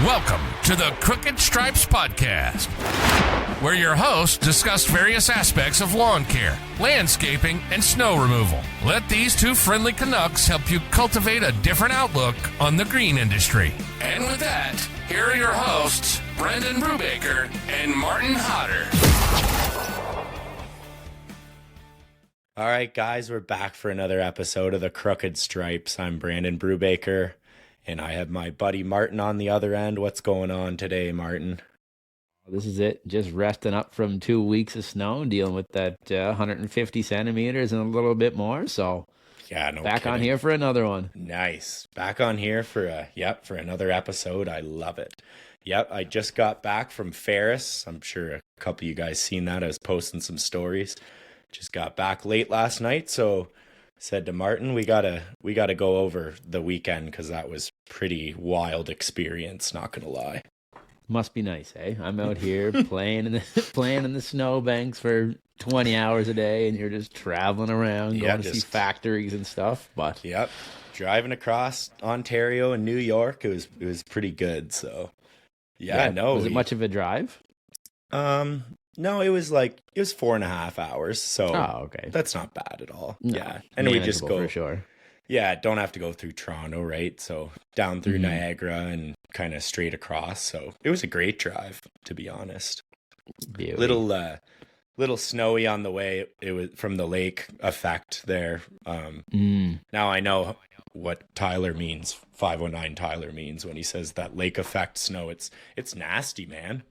Welcome to the Crooked Stripes Podcast, where your hosts discuss various aspects of lawn care, landscaping, and snow removal. Let these two friendly Canucks help you cultivate a different outlook on the green industry. And with that, here are your hosts, Brendan Brubacher and Martin Hodder. All right, guys, we're back for another episode of the Crooked Stripes. I'm Brandon Brubacher, and I have my buddy Martin on the other end. What's going on today, Martin? This is it. Just resting up from 2 weeks of snow, dealing with that 150 centimeters and a little bit more. So, yeah, no back kidding. on here for another one. Nice. Back on here for another episode. I love it. Yep, I just got back from Ferris. I'm sure a couple of you guys seen that. I was posting some stories. Just got back late last night, so said to Martin, we gotta go over the weekend because that was pretty wild experience. Not gonna lie. Must be nice, eh? I'm out here playing in the snowbanks for 20 hours a day, and you're just traveling around, going to see factories and stuff. But yep, driving across Ontario and New York, it was pretty good. So was it much of a drive? No, it was 4.5 hours. So okay, that's not bad at all. No, yeah, and we just go for sure. Yeah, don't have to go through Toronto, right? So down through Niagara and kind of straight across. So it was a great drive, to be honest. Beauty. Little snowy on the way. It was from the lake effect there. Now I know what Tyler means. 509 Tyler means when he says that lake effect snow. It's nasty, man.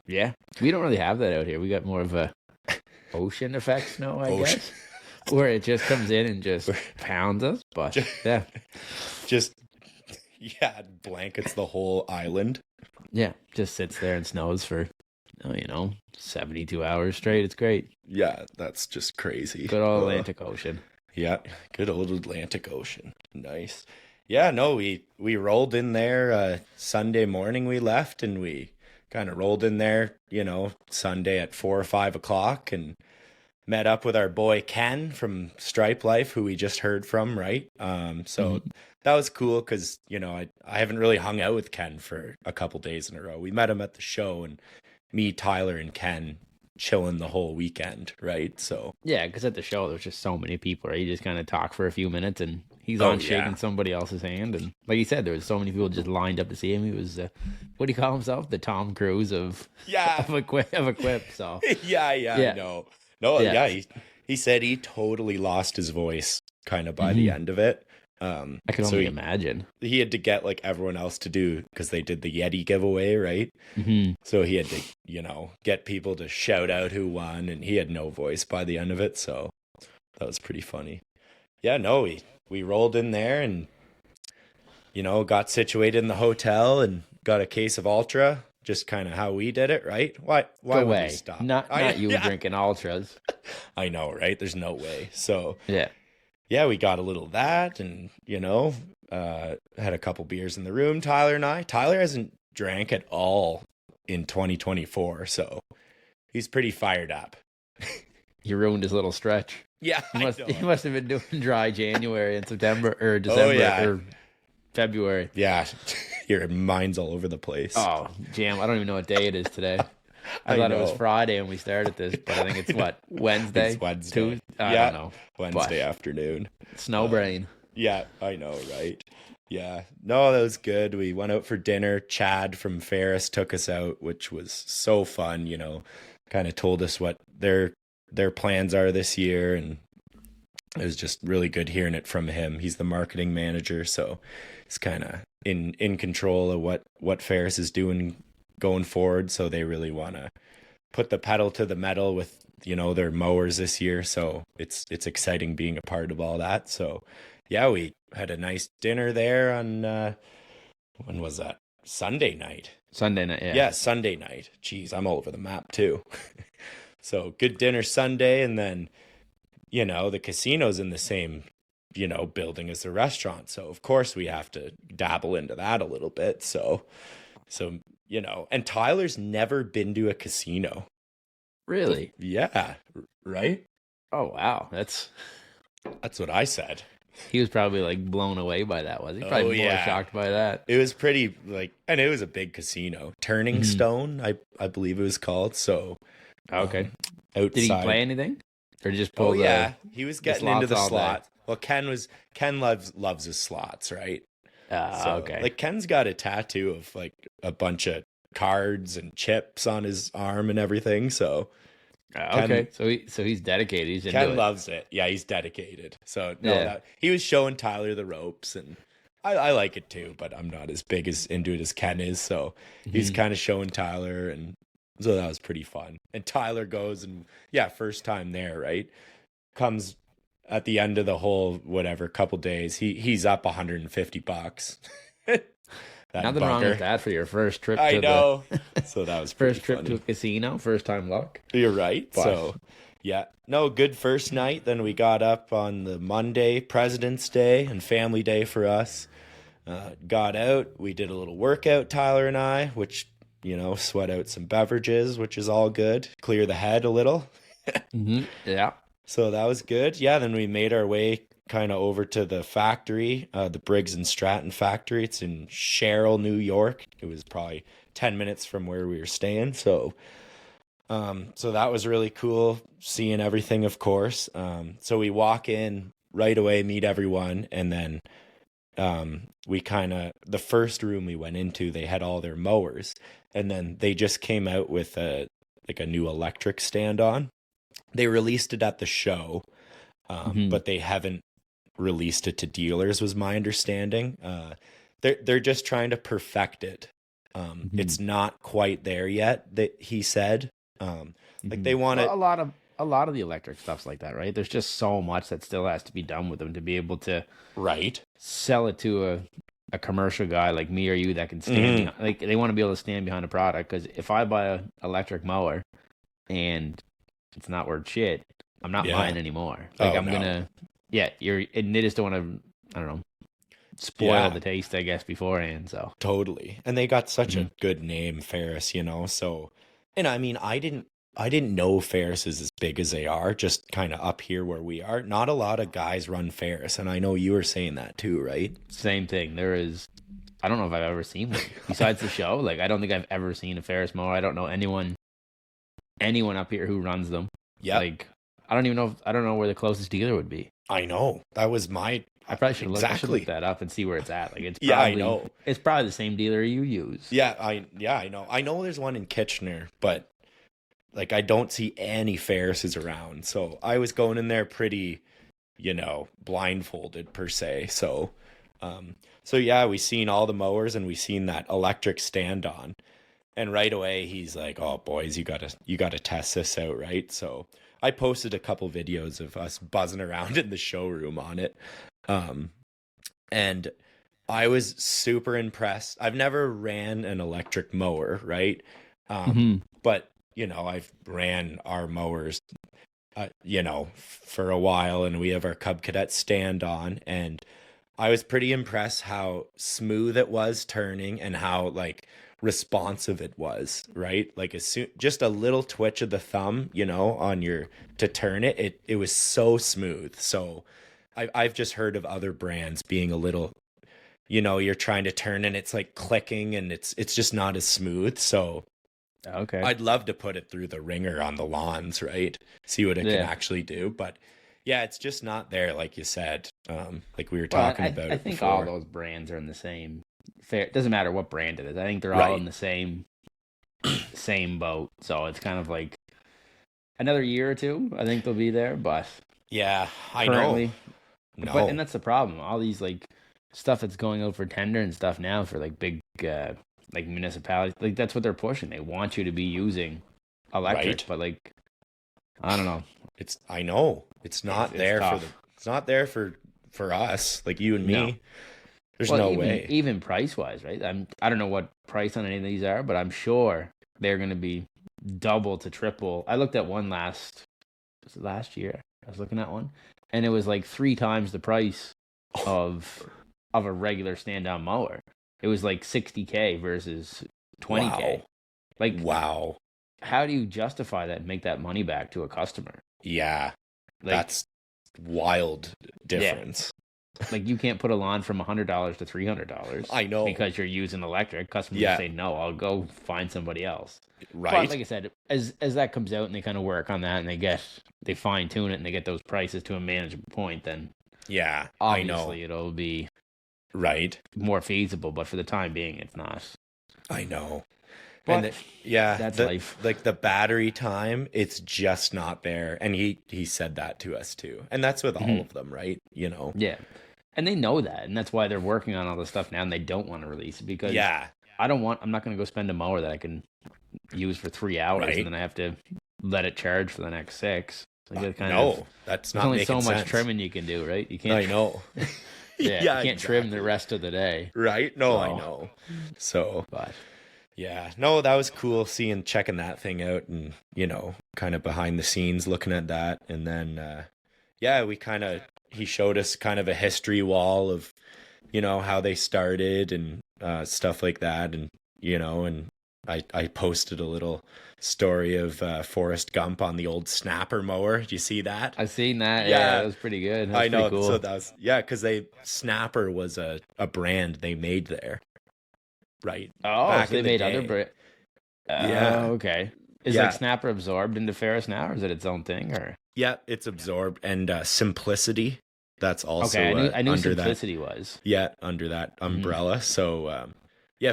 Yeah, we don't really have that out here. We got more of a ocean effect snow, I guess. Where it just comes in and just pounds us, but blankets the whole island. Yeah, just sits there and snows for 72 hours straight. It's great. Yeah, that's just crazy. Good old Atlantic Ocean. Yeah, good old Atlantic Ocean. Nice. Yeah, no, we rolled in there Sunday morning. We left and we kind of rolled in there, Sunday at 4 or 5 o'clock and met up with our boy Ken from Stripe Life, who we just heard from, right? So that was cool because, I haven't really hung out with Ken for a couple days in a row. We met him at the show and me, Tyler, and Ken chilling the whole weekend, right? So yeah, because at the show there's just so many people, right? You just kind of talk for a few minutes and he's on shaking somebody else's hand. And like you said, there was so many people just lined up to see him. He was, what do you call himself? The Tom Cruise of Equip. So I know. No, he said he totally lost his voice kind of by the end of it. I can only imagine. He had to get everyone else to do, because they did the Yeti giveaway, right? So he had to, get people to shout out who won, and he had no voice by the end of it. So that was pretty funny. Yeah, no, we rolled in there and, got situated in the hotel and got a case of Ultra. Just kind of how we did it, right? Why would we stop? Not you drinking Ultras. I know, right? There's no way. So yeah, we got a little of that and, had a couple beers in the room, Tyler and I. Tyler hasn't drank at all in 2024, so he's pretty fired up. You ruined his little stretch. Yeah, he must have been doing dry January and September or December or February. Yeah, your mind's all over the place. Oh, jam. I don't even know what day it is today. I thought it was Friday when we started this, but I think it's Wednesday? It's Wednesday. I don't know. Wednesday afternoon. Snow brain. Yeah, I know, right? Yeah. No, that was good. We went out for dinner. Chad from Ferris took us out, which was so fun, kind of told us what their plans are this year, and it was just really good hearing it from him. He's the marketing manager, so he's kind of in control of what Ferris is doing going forward. So they really want to put the pedal to the metal with their mowers this year. So it's exciting being a part of all that. So yeah, we had a nice dinner there on when was that? Sunday night. Yeah, Sunday night. Jeez, I'm all over the map too. So good dinner Sunday, and then the casino's in the same building as the restaurant. So of course we have to dabble into that a little bit. So and Tyler's never been to a casino. Really? Yeah. Right? Oh, wow. That's what I said. He was probably like blown away by that, was he? Probably more shocked by that. It was pretty and it was a big casino. Turning Stone, I believe it was called. So okay. Outside. Did he play anything? Or just pull he was getting into the slot. Well, Ken loves his slots, right? Okay. Like Ken's got a tattoo of like a bunch of cards and chips on his arm and everything. So okay, so he's dedicated. He's into Ken loves it. Yeah, he's dedicated. So he was showing Tyler the ropes, and I like it too. But I'm not as big as into it as Ken is. So he's kind of showing Tyler, and so that was pretty fun. And Tyler goes and first time there, right? Comes at the end of the whole couple days. He's up $150. Nothing wrong with that for your first trip. I know. So that was first trip funny. to a casino, first time luck. You're right. But, so good first night. Then we got up on the Monday, President's Day and Family Day for us. Got out. We did a little workout, Tyler and I, which sweat out some beverages, which is all good. Clear the head a little. Yeah. So that was good. Yeah. Then we made our way kind of over to the factory, the Briggs and Stratton factory. It's in Sherrill, New York. It was probably 10 minutes from where we were staying. So that was really cool seeing everything, of course. So we walk in right away, meet everyone. And then the first room we went into, they had all their mowers, and then they just came out with a new electric stand on. They released it at the show, but they haven't released it to dealers, was my understanding. They're just trying to perfect it. It's not quite there yet, that he said. Like they want it. A lot of the electric stuff's like that, right? There's just so much that still has to be done with them to be able to sell it to a commercial guy like me or you that can stand behind, like they want to be able to stand behind a product. Because if I buy an electric mower and it's not worth shit, I'm not buying anymore. Like gonna and they just don't want to, I don't know, spoil the taste, I guess, beforehand. So totally. And they got such a good name, Ferris, so, and I mean, I didn't know Ferris is as big as they are, just kind of up here where we are. Not a lot of guys run Ferris, and I know you were saying that too, right? Same thing. I don't know if I've ever seen one besides the show. Like, I don't think I've ever seen a Ferris mower. I don't know anyone up here who runs them. Yeah. Like, I don't know where the closest dealer would be. I know. That was I probably should look that up and see where it's at. Like, it's probably, I know. It's probably the same dealer you use. Yeah, I know. I know there's one in Kitchener, but like I don't see any Ferrises around. So I was going in there pretty, blindfolded per se. So we seen all the mowers and we seen that electric stand on. And right away he's like, "Oh boys, you gotta test this out, right?" So I posted a couple videos of us buzzing around in the showroom on it. And I was super impressed. I've never ran an electric mower, right? But I've ran our mowers, for a while, and we have our Cub Cadet stand on, and I was pretty impressed how smooth it was turning and how like responsive it was, right? Like just a little twitch of the thumb, to turn it, it was so smooth. So I've just heard of other brands being a little, you're trying to turn and it's like clicking and it's just not as smooth. So okay, I'd love to put it through the ringer on the lawns, right? See what it can actually do. But yeah, it's just not there, like you said. Like we were talking about. I think before. all those brands are in the same. It doesn't matter what brand it is. I think they're all in the same boat. So it's kind of like another year or two. I think they'll be there, but yeah, I know. No. And that's the problem. All these like stuff that's going out for tender and stuff now for like big like municipalities, like that's what they're pushing. They want you to be using electric, but like I don't know. I know it's not there it's not there for us, like you and me. No. There's no way. Even price wise, right? I don't know what price on any of these are, but I'm sure they're going to be double to triple. I looked at one last year. I was looking at one, and it was like 3 times the price of a regular stand-down mower. It was like $60K versus $20K. Wow. Like, wow. How do you justify that and make that money back to a customer? Yeah, like, that's wild difference. like you can't put a lawn from $100 to $300. I know. Because you're using electric. Customers Yeah. say, no, I'll go find somebody else. Right. But like I said, as that comes out and they kind of work on that and they fine tune it and they get those prices to a manageable point, then yeah, obviously I know. it'll be right more feasible. But for the time being, it's not. I know. But and yeah, that's life. Like the battery time, it's just not there. And he said that to us too. And that's with all of them, right? You know. Yeah. And they know that, and that's why they're working on all this stuff now, and they don't want to release it because I'm not going to go spend a mower that I can use for 3 hours, right. and then I have to let it charge for the next 6. So that's not only making so much sense. trimming you can do, right? You can't. I know. You can't trim the rest of the day, right? No, I know. So, but yeah, no, that was cool checking that thing out, and kind of behind the scenes looking at that, and then he showed us kind of a history wall of how they started and stuff like that, and and I posted a little story of Forrest Gump on the old snapper mower. Did you see that? I've seen that. Yeah, that was pretty good. I know. Cool. So that was because snapper was a brand they made there, right? Oh, so they made other brands. Yeah. Okay. Is like snapper absorbed into Ferris now, or is it its own thing? Or yeah, it's absorbed, and Simplicity. That's also I knew under Simplicity was. Yeah, under that umbrella. So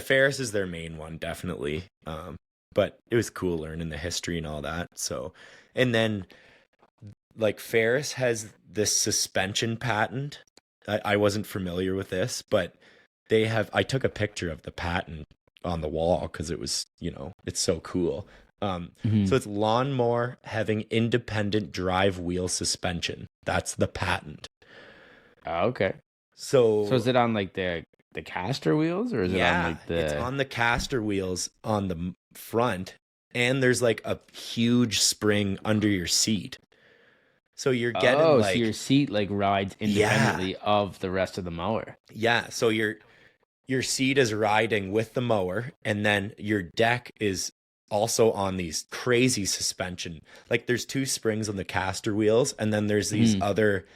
Ferris is their main one, definitely. But it was cool learning the history and all that. So, and then like Ferris has this suspension patent. I wasn't familiar with this, but I took a picture of the patent on the wall because it was, it's so cool. So it's lawnmower having independent drive wheel suspension. That's the patent. Oh, okay. So is it on like the caster wheels, or is it on like it's on the caster wheels on the front, and there's like a huge spring under your seat. So you're getting so your seat like rides independently of the rest of the mower. Yeah, so your seat is riding with the mower, and then your deck is also on these crazy suspension. Like there's 2 springs on the caster wheels, and then there's these other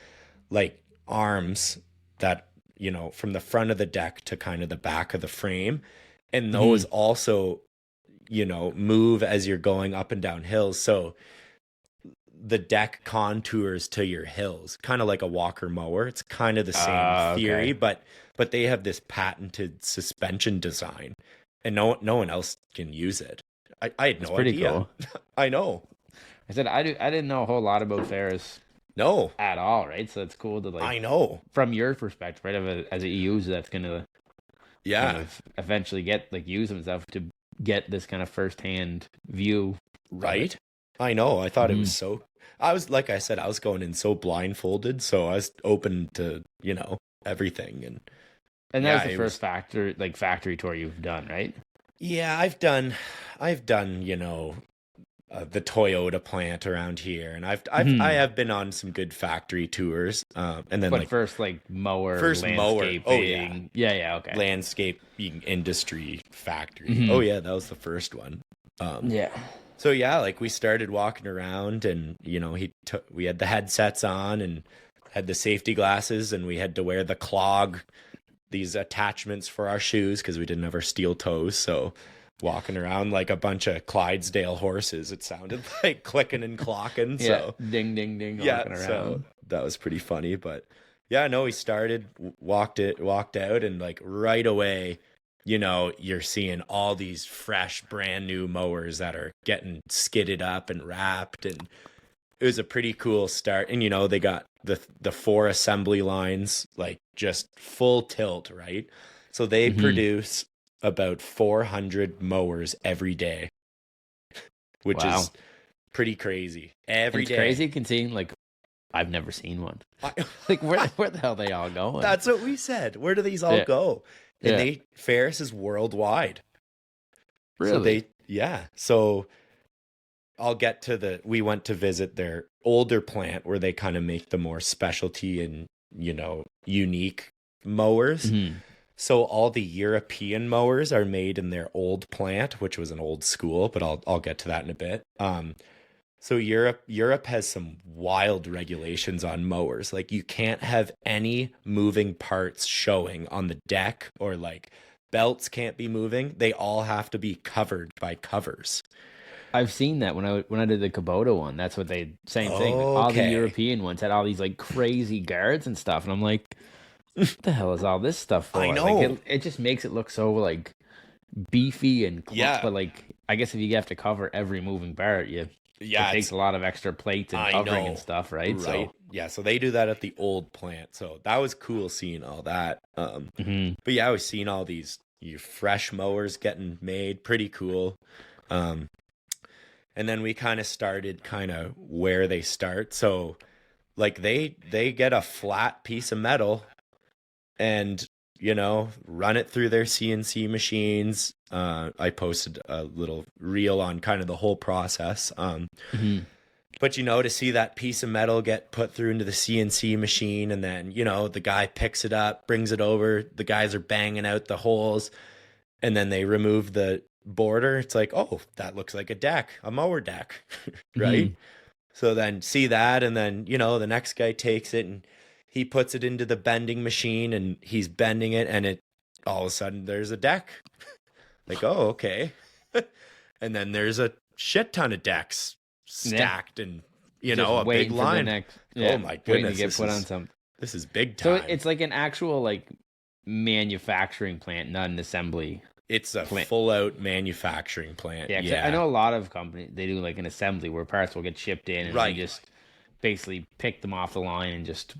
like arms that from the front of the deck to kind of the back of the frame, and those also move as you're going up and down hills. So the deck contours to your hills, kind of like a walker mower. It's kind of the same theory, but they have this patented suspension design, and no one else can use it. I had no idea. Cool. I know. I said I didn't know a whole lot about Ferris. No, at all, right? So it's cool to like. I know from your perspective, right? As a user, that's gonna, kind of eventually use them stuff to get this kind of firsthand view, right? I know. I thought it was so. I was like I said, I was going in so blindfolded, so I was open to everything, and that was the first factory tour you've done, right? Yeah, I've done the Toyota plant around here, and I have been on some good factory tours, and then mower, landscaping. Okay, landscaping industry factory. Oh yeah, that was the first one. So we started walking around, and we had the headsets on and had the safety glasses, and we had to wear the clog, these attachments for our shoes because we didn't have our steel toes, so. Walking around like a bunch of Clydesdale horses, it sounded like clicking and clocking. So ding ding ding. Yeah, so that was pretty funny. But we started, walked out, and like right away, you're seeing all these fresh, brand new mowers that are getting skidded up and wrapped, and it was a pretty cool start. And they got the 4 assembly lines, like just full tilt, right? So they produce about 400 mowers every day, which is pretty crazy. Every day. Crazy considering I've never seen one. Where the hell are they all going? That's what we said. Where do these all go? And Ferris is worldwide. Really? So I'll get to we went to visit their older plant where they kind of make the more specialty and unique mowers. So all the European mowers are made in their old plant, which was an old school, but I'll get to that in a bit. So Europe has some wild regulations on mowers. Like you can't have any moving parts showing on the deck, or like belts can't be moving. They all have to be covered by covers. I've seen that when I did the Kubota one. That's what same thing. Like all the Okay. European ones had all these like crazy guards and stuff, and I'm like, what the hell is all this stuff for? I know. Like it just makes it look so like beefy and Yeah. But like I guess if you have to cover every moving part, it takes a lot of extra plates and covering and stuff, right? Right. So Yeah, so they do that at the old plant. So that was cool seeing all that. But yeah, I was seeing all these fresh mowers getting made. Pretty cool. And then we kind of started where they start. So like they get a flat piece of metal and run it through their CNC machines. I posted a little reel on kind of the whole process. But to see that piece of metal get put through into the CNC machine, and then the guy picks it up, brings it over, the guys are banging out the holes, and then they remove the border. It's like, oh, that looks like a mower deck. Right? So then see that, and then the next guy takes it and he puts it into the bending machine, and he's bending it, and it all of a sudden there's a deck. Like, oh, okay. And then there's a shit ton of decks stacked, and a big line. Oh my goodness, to get put on some. This is big time. So it's like an actual like manufacturing plant, not an assembly. It's a full out manufacturing plant. Yeah. I know a lot of companies, they do like an assembly where parts will get shipped in, and you just basically pick them off the line and just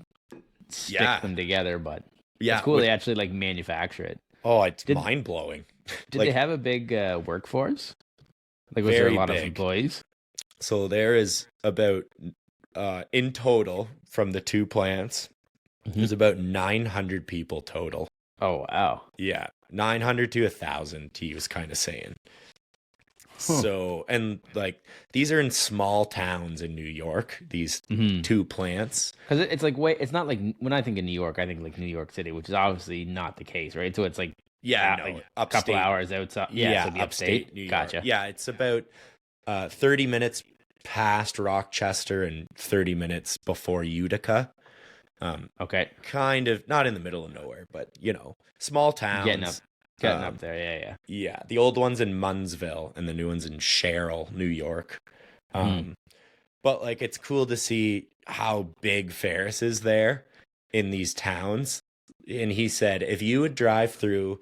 stick them together. But it's cool they actually like manufacture it. Oh, it's mind blowing. Did they have a big workforce? Like, was there a lot of employees? So there is about, in total, from the two plants, there's about 900 people total. Oh, wow. Yeah, 900 to 1,000, he was kind of saying. So, and like, these are in small towns in New York, these two plants. Because it's like, it's not like, when I think of New York, I think like New York City, which is obviously not the case, right? So it's like, like a couple hours outside. Yeah, so the upstate New York. Gotcha. Yeah, it's about 30 minutes past Rochester and 30 minutes before Utica. Okay. Kind of not in the middle of nowhere, but small towns. Getting up there, yeah. Yeah, the old one's in Munnsville and the new one's in Sherrill, New York. But like, it's cool to see how big Ferris is there in these towns. And he said, if you would drive through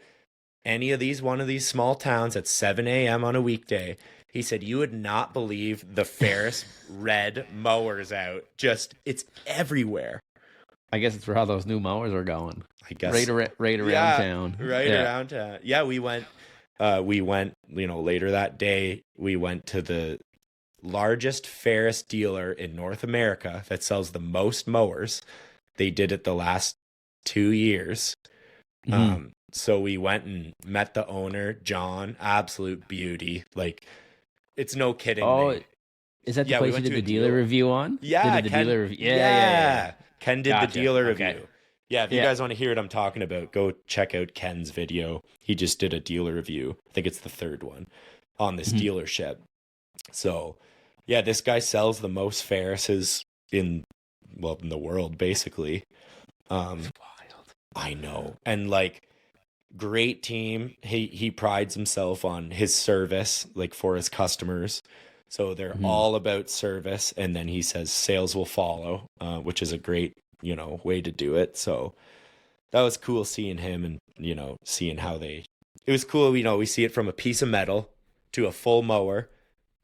one of these small towns at 7 a.m. on a weekday, he said, you would not believe the Ferris red mowers out. It's everywhere. I guess it's where all those new mowers are going. I guess right around town. Around town. Yeah, we went, later that day, we went to the largest Ferris dealer in North America that sells the most mowers. They did it the last 2 years. So we went and met the owner, John, absolute beauty. Like, it's no kidding. Oh, is that the place you did the dealer review on? Yeah, Yeah. Ken did the dealer review. Okay. Yeah, if you guys want to hear what I'm talking about, go check out Ken's video. He just did a dealer review. I think it's the third one on this dealership. So, yeah, this guy sells the most Ferrises in the world, basically. Wild. I know. And like, great team. He prides himself on his service, like, for his customers. So they're all about service, and then he says sales will follow, which is a great, way to do it. So that was cool seeing him, and seeing how it was cool. We see it from a piece of metal to a full mower,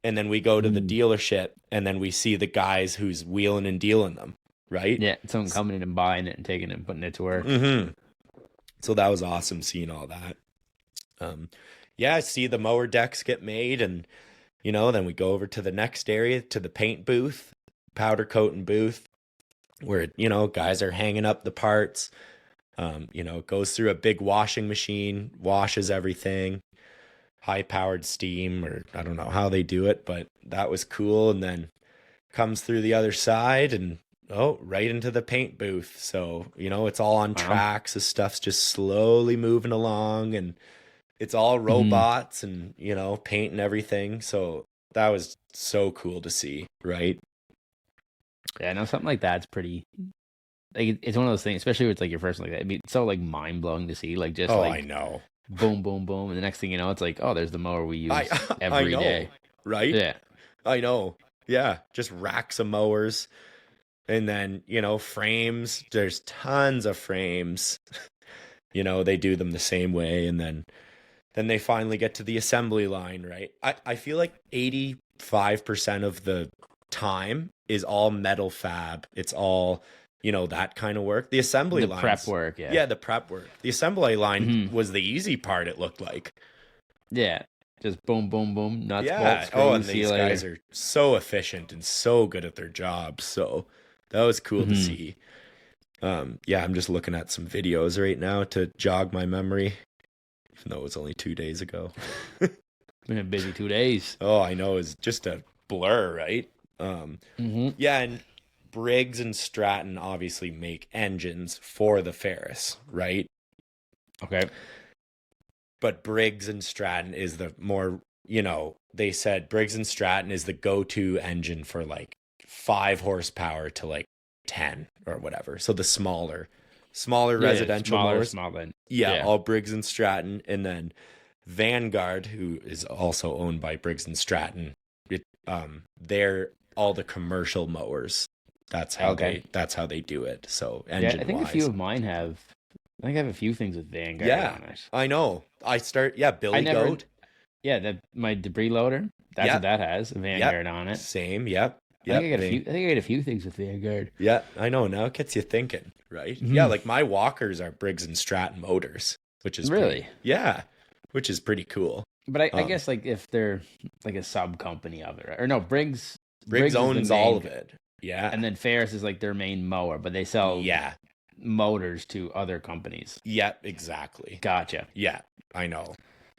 and then we go to the dealership, and then we see the guys who's wheeling and dealing them, right? Yeah, someone coming in and buying it and taking it and putting it to work. So that was awesome seeing all that. I see the mower decks get made, and then we go over to the next area, to the paint booth, powder coating booth, where, guys are hanging up the parts. It goes through a big washing machine, washes everything, high powered steam, or I don't know how they do it, but that was cool. And then comes through the other side and right into the paint booth. So, it's all on tracks. The stuff's just slowly moving along, and it's all robots and, paint and everything. So that was so cool to see, right? Yeah, no, something like that's pretty. Like it's one of those things, especially with like your first one like that. I mean, it's so like mind blowing to see, like just like I know. boom, boom, boom, and the next thing you know, it's like, oh, there's the mower we use I every know, day, right? Yeah, I know. Yeah, just racks of mowers. And then, frames, there's tons of frames. They do them the same way, and then they finally get to the assembly line, right? I feel like 85% of the time is all metal fab. It's all, that kind of work. The assembly line. The prep work, yeah. Yeah, the prep work. The assembly line was the easy part, it looked like. Yeah. Just boom, boom, boom, nuts, yeah. bolts, screws, and these guys are so efficient and so good at their jobs. So that was cool to see. Yeah, I'm just looking at some videos right now to jog my memory, even though it was only 2 days ago. Been a busy 2 days. Oh, I know. It's just a blur, right? Yeah, and Briggs and Stratton obviously make engines for the Ferris, right? Okay. But Briggs and Stratton is the more, they said Briggs and Stratton is the go-to engine for like 5 horsepower to like 10 or whatever. So the smaller residential mowers. Yeah, all Briggs and Stratton. And then Vanguard, who is also owned by Briggs and Stratton, they're all the commercial mowers. That's how they do it. So engine I think a few of mine have. I think I have a few things with Vanguard on it. I know. Billy Goat. Yeah, my debris loader. That's what that has. Vanguard on it. Same. Yep. I think I got a few things with Vanguard. Yeah, I know. Now it gets you thinking, right? Mm-hmm. Yeah, like my walkers are Briggs and Stratton motors, which is really which is pretty cool. But I guess like if they're like a sub company of it, right? Or no, Briggs owns all of it. Yeah, and then Ferris is like their main mower, but they sell motors to other companies. Yeah, exactly. Gotcha. Yeah, I know.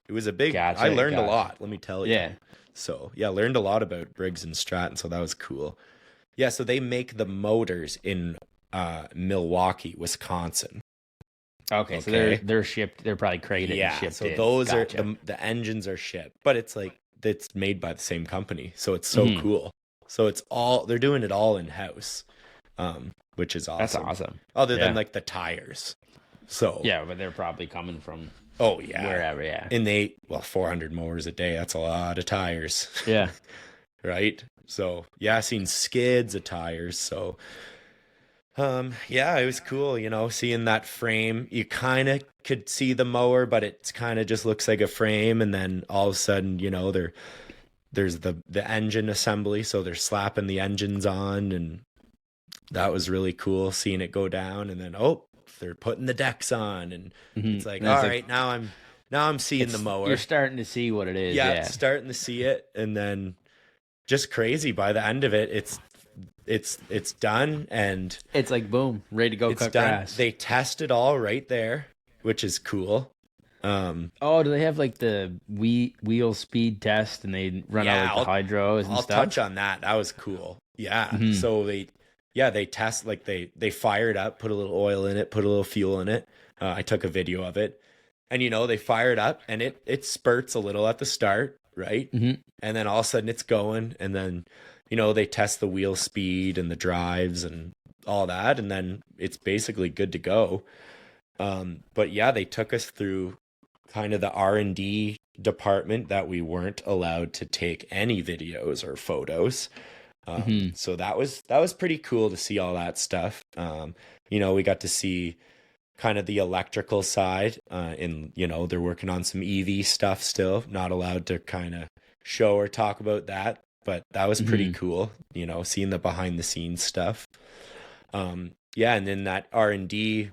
It was a big. I learned a lot. Let me tell you. Yeah. So yeah, learned a lot about Briggs and Stratton. So that was cool. Yeah, so they make the motors in Milwaukee, Wisconsin. Okay, so they're shipped. They're probably crated. Yeah, and shipped so in. those are the engines are shipped, but it's like it's made by the same company, so it's so cool. So it's all they're doing it all in house, which is awesome. That's awesome. Other than like the tires. So yeah, but they're probably coming from wherever. Yeah, and 400 mowers a day. That's a lot of tires. Yeah, right. So yeah, I've seen skids of tires. So it was cool, seeing that frame. You kind of could see the mower, but it kind of just looks like a frame. And then all of a sudden, there's the engine assembly. So they're slapping the engines on, and that was really cool seeing it go down. And then, they're putting the decks on, and it's like, all right, now I'm seeing the mower. You're starting to see what it is. Yeah, starting to see it. And then just crazy by the end of it, it's done, and it's like boom, ready to go cut grass. They test it all right there, which is cool. Do they have like the wheel speed test, and they run out like the hydros and stuff? I'll touch on that. That was cool. Yeah. So they test, like they fire it up, put a little oil in it, put a little fuel in it. I took a video of it, and they fire it up, and it spurts a little at the start, right? Mm-hmm. And then all of a sudden it's going, and then they test the wheel speed and the drives and all that, and then it's basically good to go. But yeah, they took us through kind of the R&D department that we weren't allowed to take any videos or photos. So that was pretty cool to see all that stuff. We got to see kind of the electrical side, they're working on some EV stuff still, not allowed to kind of show or talk about that. But that was pretty cool, seeing the behind the scenes stuff. And in that R&D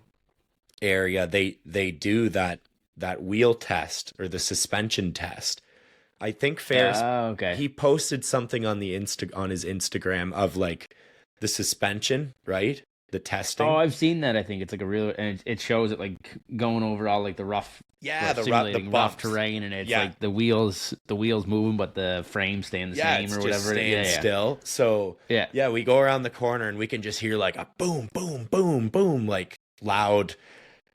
area, they do that wheel test or the suspension test. I think Ferris, he posted something on on his Instagram of like the suspension, right? The testing. Oh, I've seen that. I think it's like a real, and it shows it like going over all like the rough. Yeah, the rough terrain, and it's like the wheels moving, but the frame staying the same or whatever. Staying still. So we go around the corner and we can just hear like a boom, boom, boom, boom, like loud.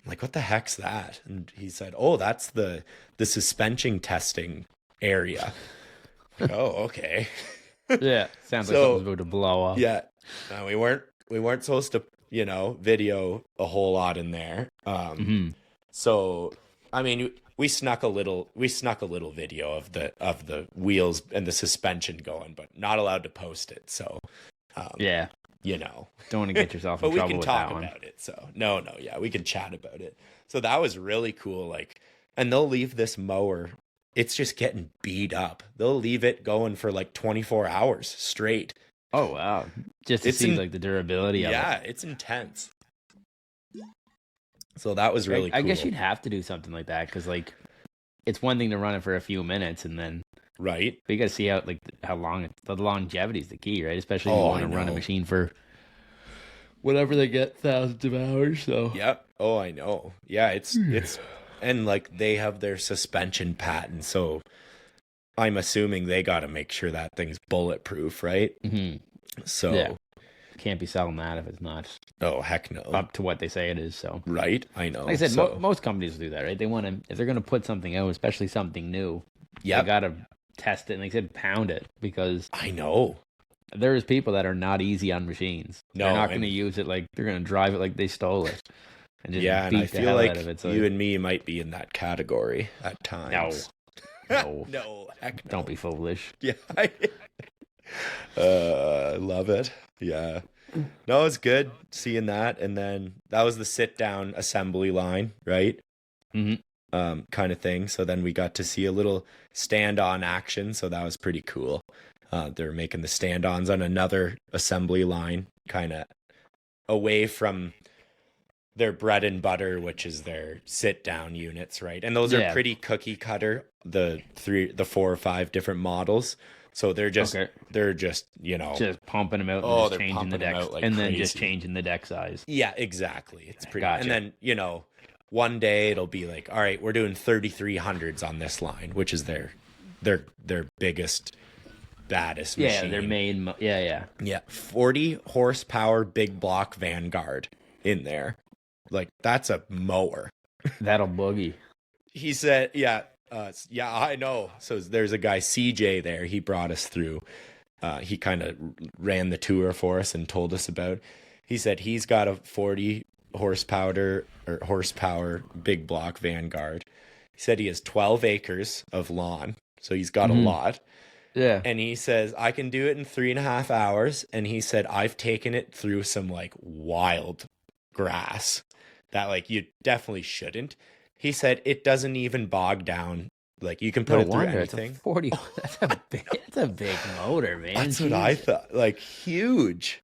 I'm like, what the heck's that? And he said, "Oh, that's the suspension testing area." Oh, okay. Yeah, sounds like something's about to blow up. Yeah, we weren't supposed to, video a whole lot in there. So I mean, we snuck a little video of the wheels and the suspension going, but not allowed to post it. So Yeah, don't want to get yourself in but we trouble can with talk that one. about it. So no, yeah, we can chat about it. So that was really cool. Like, and they'll leave this mower. It's just getting beat up. They'll leave it going for like 24 hours straight. Oh wow, just to see like the durability of it. Yeah, it's intense. So that was really cool. I guess you'd have to do something like that because like it's one thing to run it for a few minutes and then right. But you got to see how long the longevity is the key, right? Especially if you want to run a machine for whatever they get thousands of hours. So yep. Oh, I know. Yeah, it's and like they have their suspension patent, so I'm assuming they got to make sure that thing's bulletproof, right? Mm-hmm. So yeah. Can't be selling that if it's not. Oh heck no! Up to what they say it is. So right, I know. Like I said, most companies do that, right? They want to if they're going to put something out, especially something new. Yeah, they got to test it and they said pound it because I know there's people that are not easy on machines. No, they're not going to use it like they're going to drive it like they stole it. And just and I feel like you and me might be in that category at times. No, no, heck no. Don't be foolish. Yeah, I love it. Yeah, no, it's good seeing that, and then that was the sit-down assembly line, right? Mm-hmm. Kind of thing. So then we got to see a little stand-on action, so that was pretty cool. They're making the stand-ons on another assembly line, kind of away from their bread and butter, which is their sit-down units, right? And those are pretty cookie cutter. The 4 or 5 different models. So they're just just pumping them out and just changing the deck and then just changing the deck size. Yeah, exactly. It's pretty. Gotcha. And then one day it'll be like, all right, we're doing 3300s on this line, which is their biggest, baddest machine. Yeah, their main. Yeah. 40 horsepower big block Vanguard in there, like that's a mower. That'll boogie. He said, yeah. I know. So there's a guy, CJ, there. He brought us through. He kind of ran the tour for us and told us about. He said he's got a 40 horsepower big block Vanguard. He said he has 12 acres of lawn, so he's got a lot. Yeah. And he says I can do it in 3.5 hours. And he said I've taken it through some like wild grass that like you definitely shouldn't. He said it doesn't even bog down. Like you can put it through anything. It's a 40. That's a big motor, man. That's what I thought. Like huge.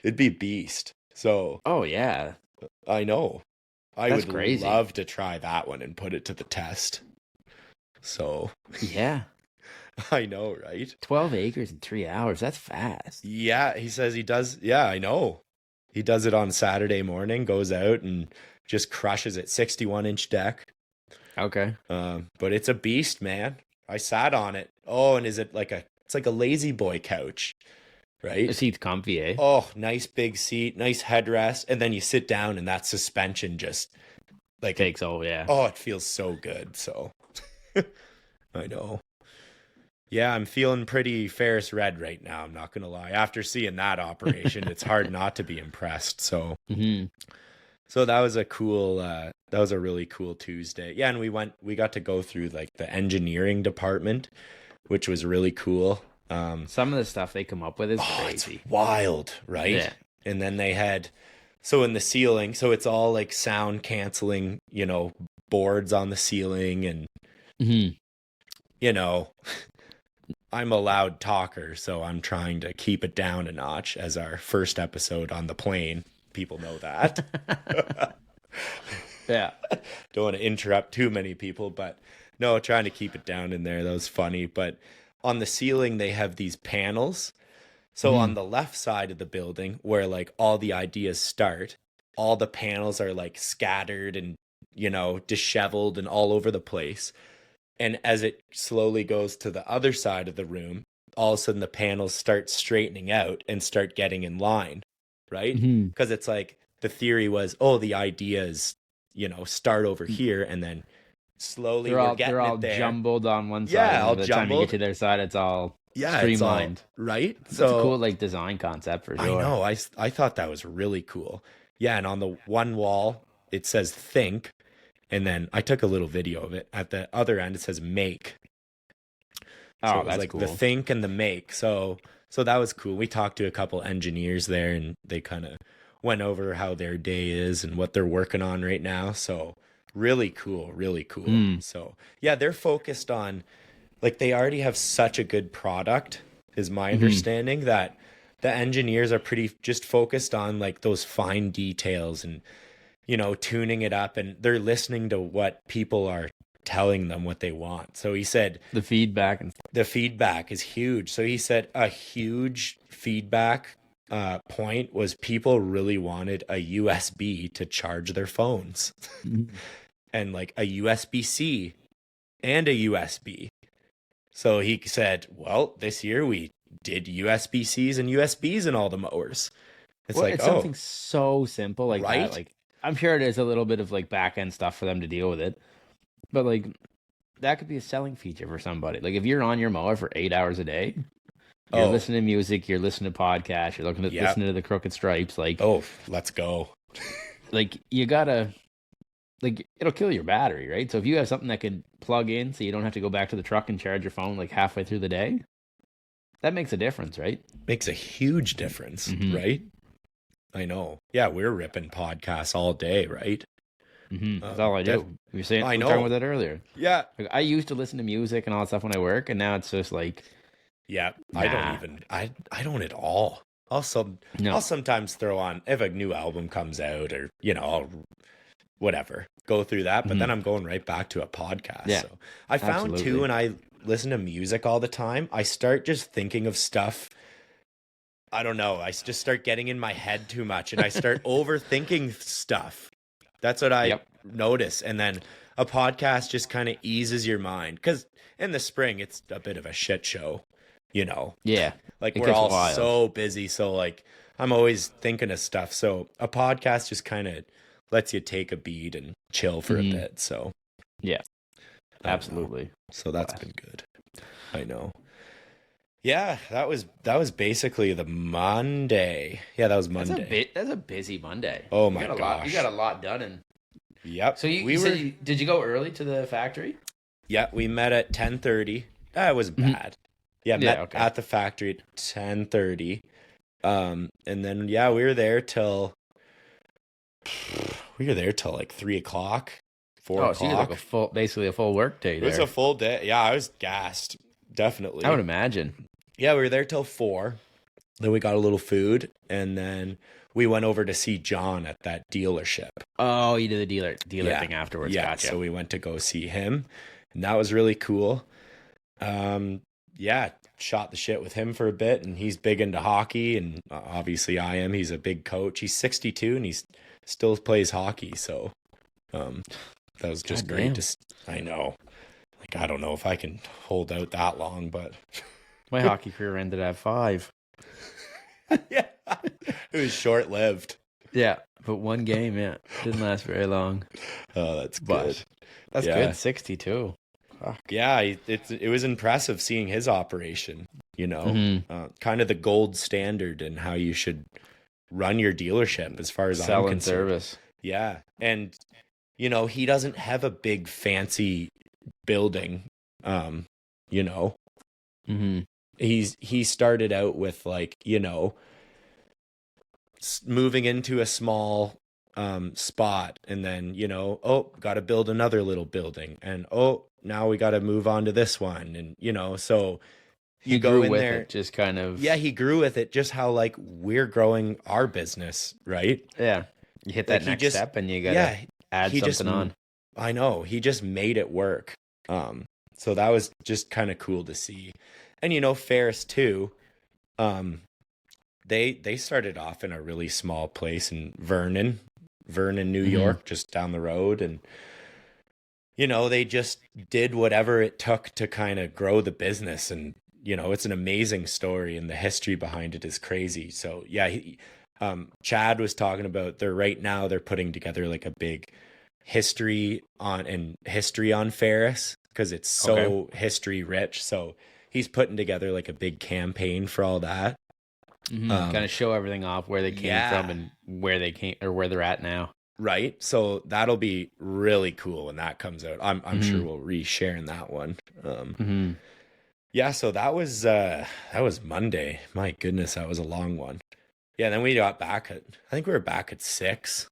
It'd be beast. So. Oh yeah. I know. That's would crazy. Love to try that one and put it to the test. So. Yeah. I know, right? 12 acres in 3 hours. That's fast. Yeah, he says he does. Yeah, I know. He does it on Saturday morning. Goes out and just crushes it. 61-inch deck. Okay. But it's a beast, man. I sat on it. Oh, and it's like a lazy boy couch, right? The seat's comfy, eh? Oh, nice big seat, nice headrest, and then you sit down and that suspension just like takes over, yeah. Oh, it feels so good. So I know. Yeah, I'm feeling pretty Ferris red right now. I'm not gonna lie. After seeing that operation, it's hard not to be impressed. So. Mm-hmm. So that was a really cool Tuesday. Yeah, and we got to go through like the engineering department, which was really cool. Some of the stuff they come up with is crazy. It's wild, right? Yeah. And then they had in the ceiling, so it's all like sound canceling, boards on the ceiling and I'm a loud talker, so I'm trying to keep it down a notch as our first episode on the plane. People know that. Yeah. Don't want to interrupt too many people, but no, trying to keep it down in there. That was funny. But on the ceiling, they have these panels. So on the left side of the building, where like all the ideas start, all the panels are like scattered and, disheveled and all over the place. And as it slowly goes to the other side of the room, all of a sudden the panels start straightening out and start getting in line. Right? Because it's like the theory was, the ideas, start over here and then slowly they're we're all getting they're all it there. jumbled on one side. Yeah, And all by the time you jumbled. get to their side, it's all Yeah, streamlined. it's all right. It's So a cool like design concept for I sure. know. I thought that was really cool. Yeah, and on the one wall it says think, and then I took a little video of it. At the other end it says make. So Oh, it was that's like cool. the think and the make. So that was cool. We talked to a couple engineers there, and they kind of went over how their day is and what they're working on right now. So really cool, really cool. So yeah, they're focused on, like, they already have such a good product, is my understanding, that the engineers are pretty just focused on like those fine details and, you know, tuning it up, and they're listening to what people are telling them what they want. So he said The feedback and the feedback is huge. So he said a huge feedback point was people really wanted a USB to charge their phones and like a USB-C and a USB. So he said, well, this year we did USB-Cs and USBs in all the mowers. It's like, it's something so simple like right? that. Like I'm sure it is a little bit of like back end stuff for them to deal with it. But like that could be a selling feature for somebody. Like if you're on your mower for 8 hours a day, you're listening to music, you're listening to podcasts, you're listening to the Crooked Stripes, like let's go. like you gotta, like it'll kill your battery, right? So if you have something that can plug in so you don't have to go back to the truck and charge your phone like halfway through the day, that makes a difference, right? Makes a huge difference, right? I know. Yeah, we're ripping podcasts all day, right? That's all I do. We were saying, we were talking about that earlier. Yeah. Like, I used to listen to music and all that stuff when I work, and now it's just like, yeah, nah. I don't at all. I'll sometimes throw on if a new album comes out, or, you know, I'll whatever, go through that, but then I'm going right back to a podcast. Yeah, so I found too, when I listen to music all the time, I start just thinking of stuff. I don't know. I just start getting in my head too much, and I start overthinking stuff. That's what I notice. And then a podcast just kind of eases your mind, because in the spring it's a bit of a shit show, you know. Yeah, like we're all so busy, so like I'm always thinking of stuff. So a podcast just kind of lets you take a beat and chill for a bit. So yeah, absolutely. So that's been good. I know. Yeah, that was basically the Monday. Yeah, that was Monday. That's a busy Monday. Oh my gosh. You got a lot done. And yep. So did you go early to the factory? Yeah, we met at 10:30. It was bad. Yeah, met at the factory at 10:30. And then we were there till like 3 o'clock, 4 o'clock. So you had like basically a full work day there. It was a full day. Yeah, I was gassed. Definitely. I would imagine. Yeah, we were there till 4. Then we got a little food, and then we went over to see John at that dealership. Oh, you did the dealer thing afterwards. Yeah, gotcha. So we went to go see him, and that was really cool. Shot the shit with him for a bit, and he's big into hockey, and obviously I am. He's a big coach. He's 62, and he still plays hockey, so that was just great. I know. Like, I don't know if I can hold out that long, but my hockey career ended at 5. Yeah, it was short-lived. Yeah, but one game, didn't last very long. Oh, that's good. That's good. 62. Fuck. Yeah, it was impressive seeing his operation. You know, kind of the gold standard in how you should run your dealership, as far as I'm concerned. Service. Yeah, and you know, he doesn't have a big fancy building. You know, he started out with, like, you know, moving into a small spot, and then, you know, got to build another little building, and now we got to move on to this one, and, you know, so you go in there, just kind of. Yeah, he grew with it, just how, like, we're growing our business, right? Yeah, you hit that next step, and you gotta add something on. I know, he just made it work. So that was just kind of cool to see. And, you know, Ferris too, they started off in a really small place in Vernon, New York, just down the road. And, you know, they just did whatever it took to kind of grow the business. And, you know, it's an amazing story, and the history behind it is crazy. So yeah, Chad was talking about they're putting together like a big history on Ferris because it's so history rich. So he's putting together like a big campaign for all that. Kind of show everything off, where they came from and where they came, or where they're at now. Right. So that'll be really cool when that comes out. I'm sure we'll re-sharing that one. Yeah, so that was Monday. My goodness, that was a long one. Yeah, then we got back I think we were back at 6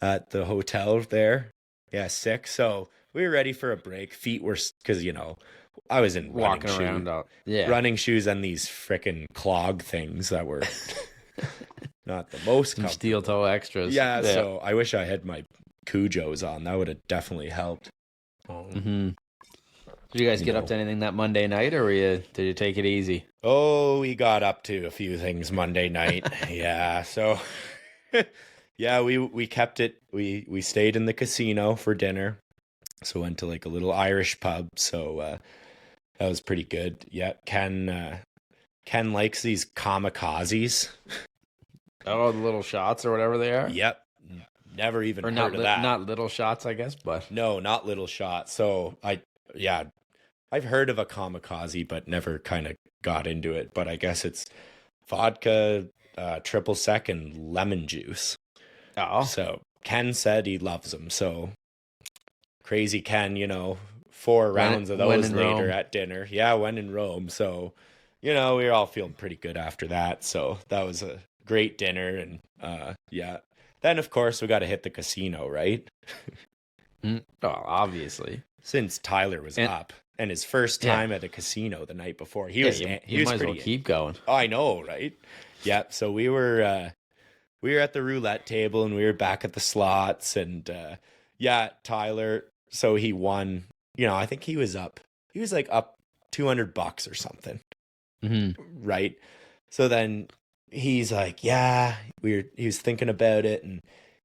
at the hotel there. Yeah, 6. So we were ready for a break. Feet were, because, I was in walking around running shoes and these freaking clog things that were not the most some steel toe extras. Yeah, so I wish I had my Cujos on. That would have definitely helped. Did you guys get up to anything that Monday night, or did you take it easy? Oh, we got up to a few things Monday night. Yeah, so yeah, we kept it. We stayed in the casino for dinner. So went to like a little Irish pub. So that was pretty good. Yeah, Ken likes these kamikazes. Oh, the little shots or whatever they are? Yep. Never even heard of that. Not little shots, I guess, but no, not little shots. So I've heard of a kamikaze, but never kind of got into it. But I guess it's vodka, triple sec, and lemon juice. Oh. So Ken said he loves them. So crazy Ken, 4 rounds of those later at dinner. Yeah, when in Rome. So, we were all feeling pretty good after that. So that was a great dinner. And yeah. Then, of course, we got to hit the casino, right? Oh, obviously. Since Tyler was up. And his first time at a casino the night before. He was might as well keep going. Oh, I know, right? Yeah. So we were at the roulette table and we were back at the slots, and Tyler, so he won, I think he was up $200 or something. Right. So then he's like, he was thinking about it, and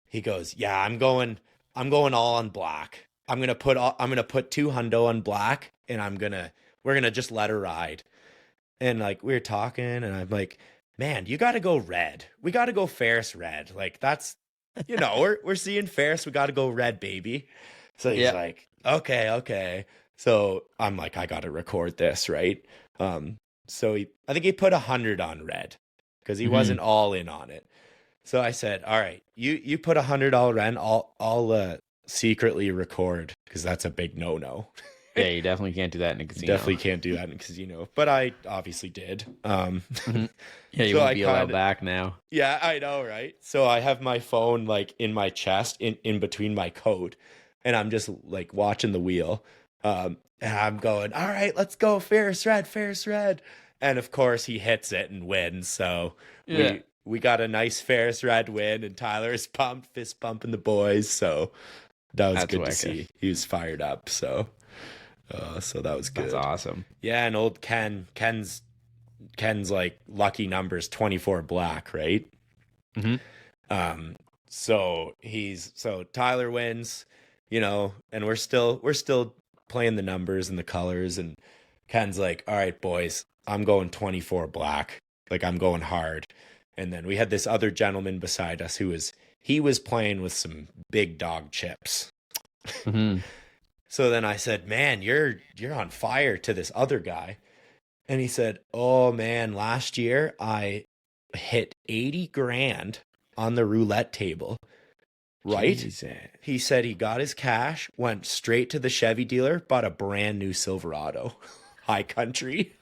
he goes, I'm going all on black. I'm gonna put $200 on black, and we're gonna just let her ride. And like we were talking, and I'm like, man, you got to go red. We got to go Ferris red. Like that's, we're seeing Ferris. We got to go red, baby. So he's like, okay. So I'm like, I got to record this, right? So I think he put 100 on red because he wasn't all in on it. So I said, all right, you put $100 red. I'll secretly record, because that's a big no-no. Yeah, you definitely can't do that in a casino. Definitely can't do that in a casino, but I obviously did. Yeah, you won't be allowed back now. Yeah, I know, right? So I have my phone like in my chest, in between my coat, and I'm just like watching the wheel. And I'm going, all right, let's go, Ferris red. And of course he hits it and wins. So we got a nice Ferris red win, and Tyler is pumped, fist pumping the boys. So that was good to see. He was fired up. So that was good. That's awesome. Yeah, and old Ken's like lucky numbers 24 black, right? So Tyler wins, and we're still playing the numbers and the colors, and Ken's like, all right, boys, I'm going 24 black. Like, I'm going hard. And then we had this other gentleman beside us he was playing with some big dog chips. So then I said, man, you're on fire, to this other guy. And he said, oh man, last year I hit 80 grand on the roulette table. Right? Jesus. He said he got his cash, went straight to the Chevy dealer, bought a brand new Silverado. High country.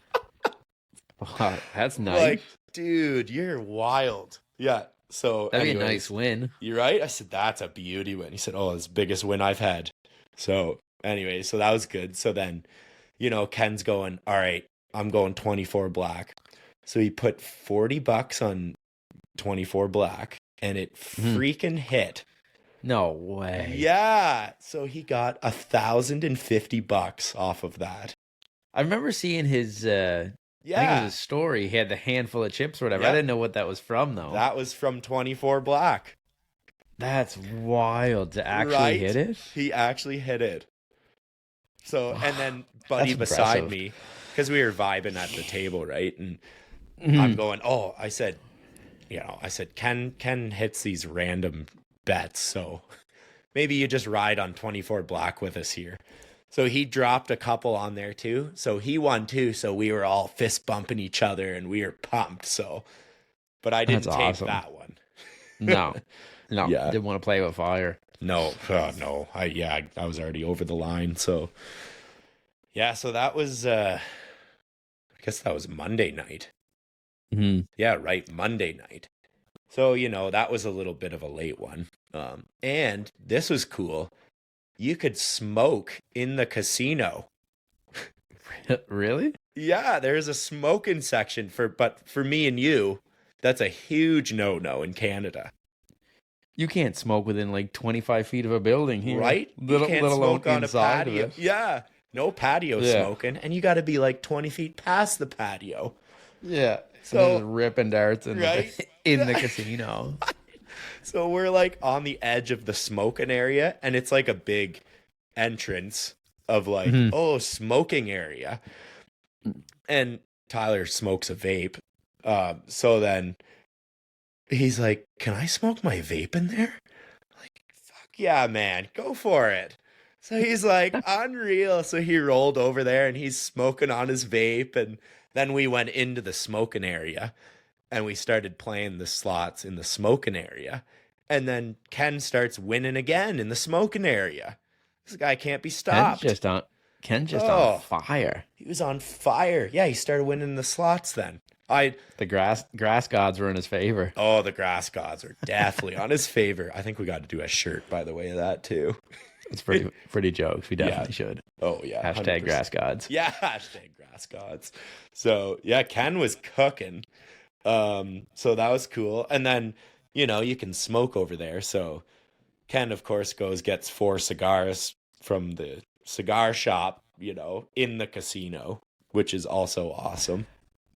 Wow, that's nice. Like, dude, you're wild. Yeah. So that'd be a nice win. You're right. I said, that's a beauty win. He said, oh, it's the biggest win I've had. So anyway, so that was good. So then, Ken's going, all right, I'm going 24 black. So he put $40 on 24 black, and it freaking hit. No way. Yeah. So he got $1,050 off of that. I remember seeing his I think it was a story. He had the handful of chips or whatever. I didn't know what that was from, though. That was from 24 black. That's wild to actually hit it. He actually hit it. So, and then buddy beside me, because we were vibing at the table, right? And I'm going, I said Ken hits these random bets. So maybe you just ride on 24 black with us here. So he dropped a couple on there too. So he won too. So we were all fist bumping each other and we were pumped. So, but I didn't take that one. No, Yeah. Didn't want to play with fire. No, no. I was already over the line. So yeah, so that was, I guess that was Monday night. Mm-hmm. Yeah, right. Monday night. So, that was a little bit of a late one. And this was cool. You could smoke in the casino. Really? Yeah, there's a smoking section but for me and you, that's a huge no-no in Canada. You can't smoke within like 25 feet of a building here. Right? You can't smoke on a patio. Yeah, no patio smoking. And you got to be like 20 feet past the patio. Yeah. So just ripping darts in, right? in the casino. So we're like on the edge of the smoking area, and it's like a big entrance of like, smoking area. And Tyler smokes a vape. So then he's like, "Can I smoke my vape in there?" I'm like, fuck yeah, man, go for it. So he's like, unreal. So he rolled over there and he's smoking on his vape, and then we went into the smoking area and we started playing the slots in the smoking area. And then Ken starts winning again in the smoking area. This guy can't be stopped. Ken's just on fire. He was on fire. Yeah, he started winning the slots then. The grass gods were in his favor. Oh, the grass gods are definitely on his favor. I think we got to do a shirt, by the way, of that too. It's pretty jokes. We definitely should. Oh, yeah. Hashtag 100%. grass gods. Yeah, hashtag grass gods. So, yeah, Ken was cooking. So that was cool. And then, you can smoke over there. So Ken, of course, gets 4 cigars from the cigar shop, in the casino, which is also awesome.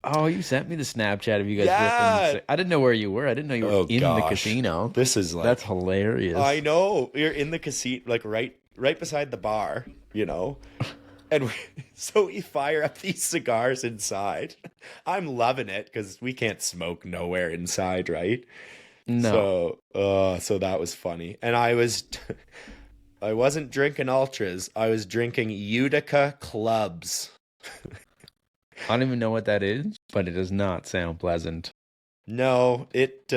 Oh, you sent me the Snapchat of you guys ripping. I didn't know where you were. I didn't know you were in the casino. This is like... That's hilarious. I know. You're in the casino, like right beside the bar, And so we fire up these cigars inside. I'm loving it because we can't smoke nowhere inside, right? No. So that was funny. And I wasn't drinking ultras. I was drinking Utica clubs. I don't even know what that is, but it does not sound pleasant. No, it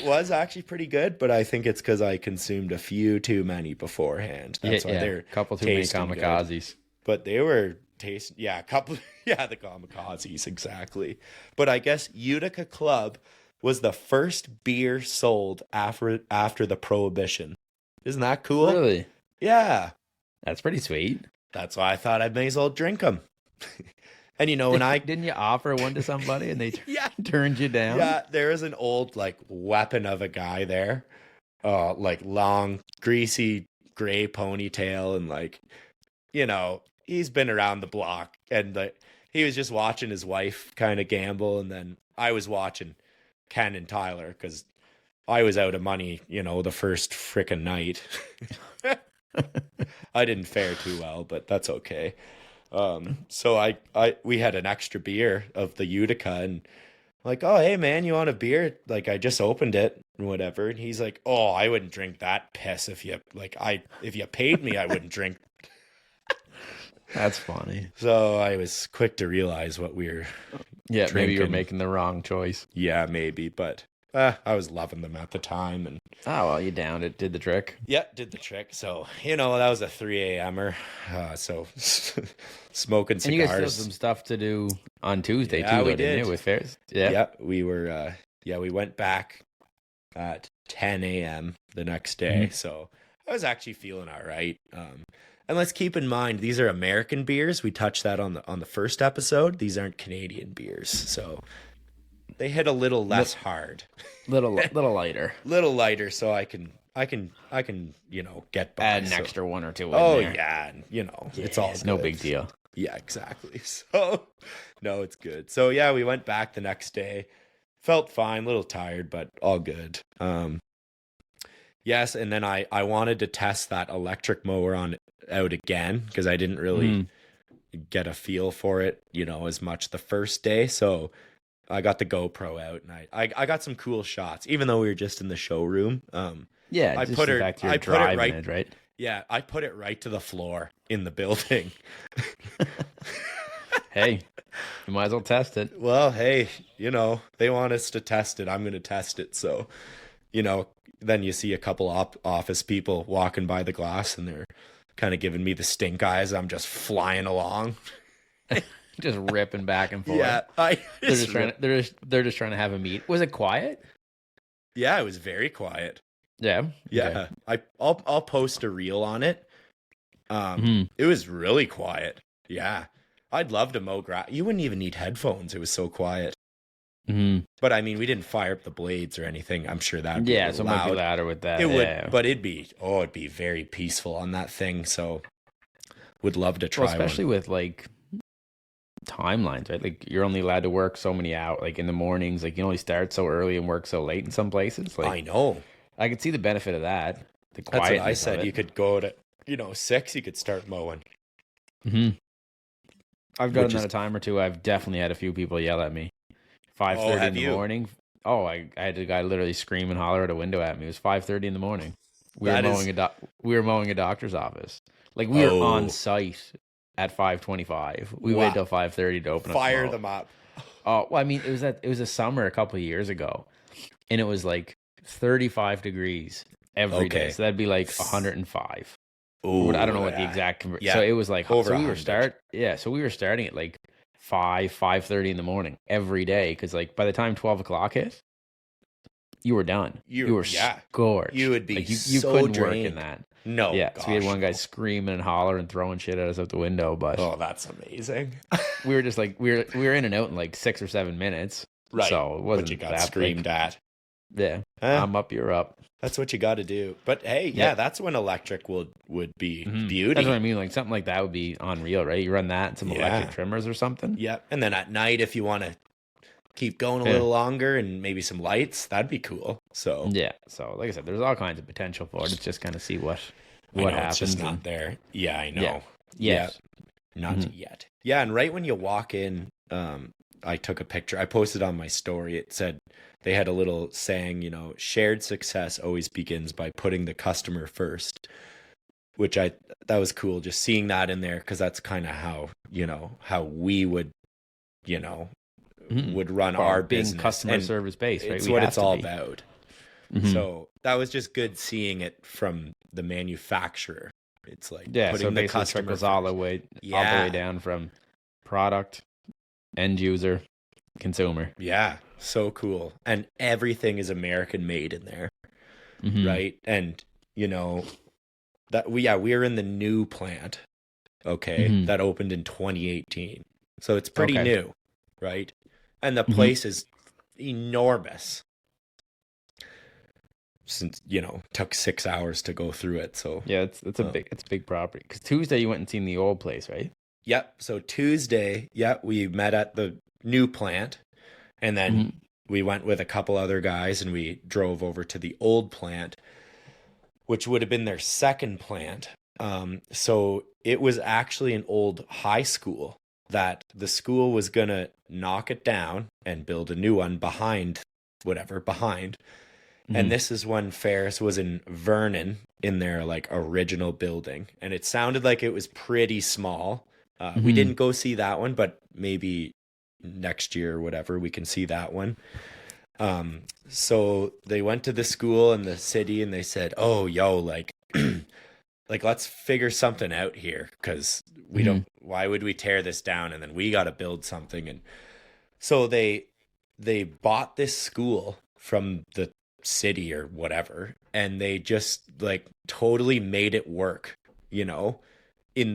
was actually pretty good, but I think it's because I consumed a few too many beforehand. That's why they're a couple too many kamikazes. Good. But they were tasting, a couple, the kamikazes, exactly. But I guess Utica Club was the first beer sold after the Prohibition. Isn't that cool? Really? Yeah. That's pretty sweet. That's why I thought I may as well drink them. And when didn't you offer one to somebody and they turned you down? Yeah, there is an old weapon of a guy there, long greasy gray ponytail, and he's been around the block, and he was just watching his wife kind of gamble, and then I was watching Ken and Tyler because I was out of money, the first frickin' night. I didn't fare too well, but that's okay. So we had an extra beer of the Utica, and oh, hey man, you want a beer? I just opened it and whatever. And he's like, oh, I wouldn't drink that piss if you paid me, I wouldn't drink. That's funny. So I was quick to realize what we were drinking. Maybe you were making the wrong choice. Yeah, maybe, but I was loving them at the time. And you downed it, did the trick. Yeah, did the trick. So, that was a 3 a.m.er. So smoking cigars. And you guys still have some stuff to do on Tuesday too, we did. Didn't you, with Ferris? Yeah. Yeah, we were, we went back at 10 a.m. the next day. Mm-hmm. So I was actually feeling all right. And let's keep in mind, these are American beers. We touched that on the first episode. These aren't Canadian beers. So they hit a little less hard. Little lighter. Little lighter, so I can get by. Add an extra one or two in there. Yeah, and it's all good. No big deal. Yeah, exactly. So no, it's good. So yeah, we went back the next day. Felt fine, a little tired, but all good. Yes, and then I wanted to test that electric mower out again because I didn't really get a feel for it, as much the first day. So I got the GoPro out, and I got some cool shots, even though we were just in the showroom. Yeah, I just put the her, fact you're I put it driving right, it, right? yeah, I put it right to the floor in the building. Hey, you might as well test it. Well, hey, they want us to test it. I'm going to test it. So, then you see a couple office people walking by the glass, and they're kind of giving me the stink eyes. I'm just flying along. Just ripping back and forth. Yeah, they're just trying to have a meet. Was it quiet? Yeah, it was very quiet. Yeah. Yeah. Okay. I'll post a reel on it. It was really quiet. Yeah. I'd love to mow grass. You wouldn't even need headphones. It was so quiet. But I mean, we didn't fire up the blades or anything. I'm sure that'd be so it might be louder with that. It would, but it'd be very peaceful on that thing. So would love to try especially one. with like timelines, right? Like you're only allowed to work so many hours, like in the mornings, like you only start so early and work so late in some places. Like I know. I could see the benefit of that. The That's what I quietness said. of it. You could go to, 6, you could start mowing. I've done that a time or two. I've definitely had a few people yell at me. 5:30 in the morning. Oh, I had a guy literally scream and holler at a window at me. It was 5:30 in the morning. We were mowing a doctor's office. Like we were on site at 5:25. We waited till 5:30 to open up. Fire them up. Oh, well, I mean, it was a summer a couple of years ago, and it was like 35 degrees every day. So that'd be like 105. Ooh, I don't know what the exact so it was like over. So we were starting at like 5:30 in the morning every day, because like by the time 12 o'clock hit, you were done. You were scorched. You would be like, you so couldn't drained. work in that. No, yeah. So we had one guy screaming and hollering and throwing shit at us out the window. But that's amazing. we were just like we were in and out in like 6 or 7 minutes. Right. So it wasn't but you got that screamed at. Yeah. I'm up. You're up. That's what you got to do. But hey, that's when electric would be beauty. That's what I mean. Like something like that would be unreal, right? You run that and some electric trimmers or something. Yeah. And then at night, if you want to keep going a little longer and maybe some lights, that'd be cool. So yeah. So like I said, there's all kinds of potential for it. It's just kind of see what happens. It's just not there. Yeah, I know. Yeah. Yes. Not yet. Yeah, and right when you walk in, I took a picture. I posted on my story. It said they had a little saying, shared success always begins by putting the customer first, which that was cool. Just seeing that in there, because that's kind of how we would, would run our business. Customer service based, right? It's what it's all about. So that was just good seeing it from the manufacturer. It's like putting the customer trickles all the way down from product, end user, consumer. Yeah, so cool. And everything is American made in there, right? And that we were in the new plant, that opened in 2018, so it's pretty new, right? And the place is enormous. Since took 6 hours to go through it, so yeah, it's a big property. Because Tuesday you went and seen the old place, right? Yep. So Tuesday, we met at the new plant, and then we went with a couple other guys, and we drove over to the old plant, which would have been their second plant. So it was actually an old high school that the school was gonna knock it down and build a new one behind. And this is when Ferris was in Vernon in their like original building, and it sounded like it was pretty small. We didn't go see that one, but maybe next year or whatever we can see that one. So they went to the school in the city, and they said, "Oh, like let's figure something out here, because we don't. Why would we tear this down, and then we got to build something?" And so they bought this school from the city or whatever, and they just like totally made it work, in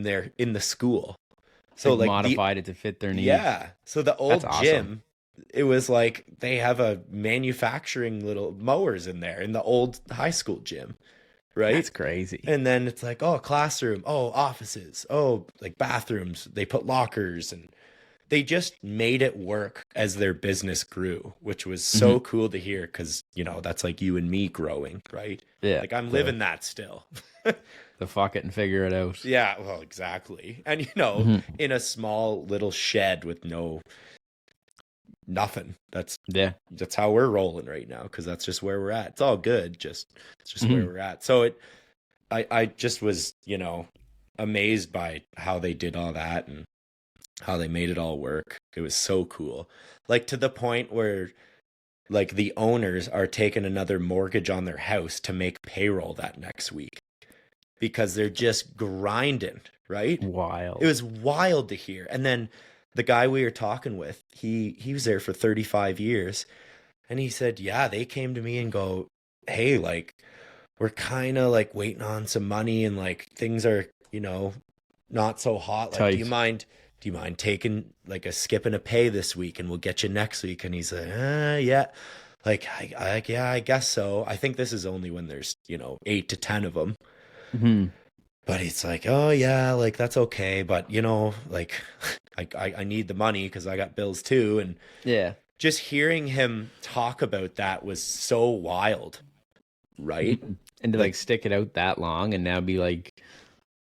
the school. So like modified it to fit their needs. Yeah. So the old That's gym, it was like they have a manufacturing little mowers in there in the old high school gym. Right? That's crazy. And then it's like, classroom, offices, like bathrooms. They put lockers, and they just made it work as their business grew, which was so cool to hear, because, that's like you and me growing, right? Yeah. Like I'm living that still. The fuck it and figure it out. Yeah, well, exactly. And, in a small little shed with no nothing. That's Yeah. how we're rolling right now, because that's just where we're at. It's all good, it's just where we're at. So I just was, amazed by how they did all that and how they made it all work. It was so cool. Like, to the point where, like, the owners are taking another mortgage on their house to make payroll that next week because they're just grinding, right? Wild. It was wild to hear. And then the guy we were talking with, he was there for 35 years. And he said, yeah, they came to me and go, hey, like, we're kind of like waiting on some money and like things are, not so hot. Like, Tight. do you mind taking like a skip and a pay this week and we'll get you next week? And he's like, yeah. Like, yeah, I guess so. I think this is only when there's, 8 to 10 of them. Mm-hmm. But it's like, oh yeah, like that's okay. But like I need the money because I got bills too. And Yeah. just hearing him talk about that was so wild, right? And to like stick it out that long and now be like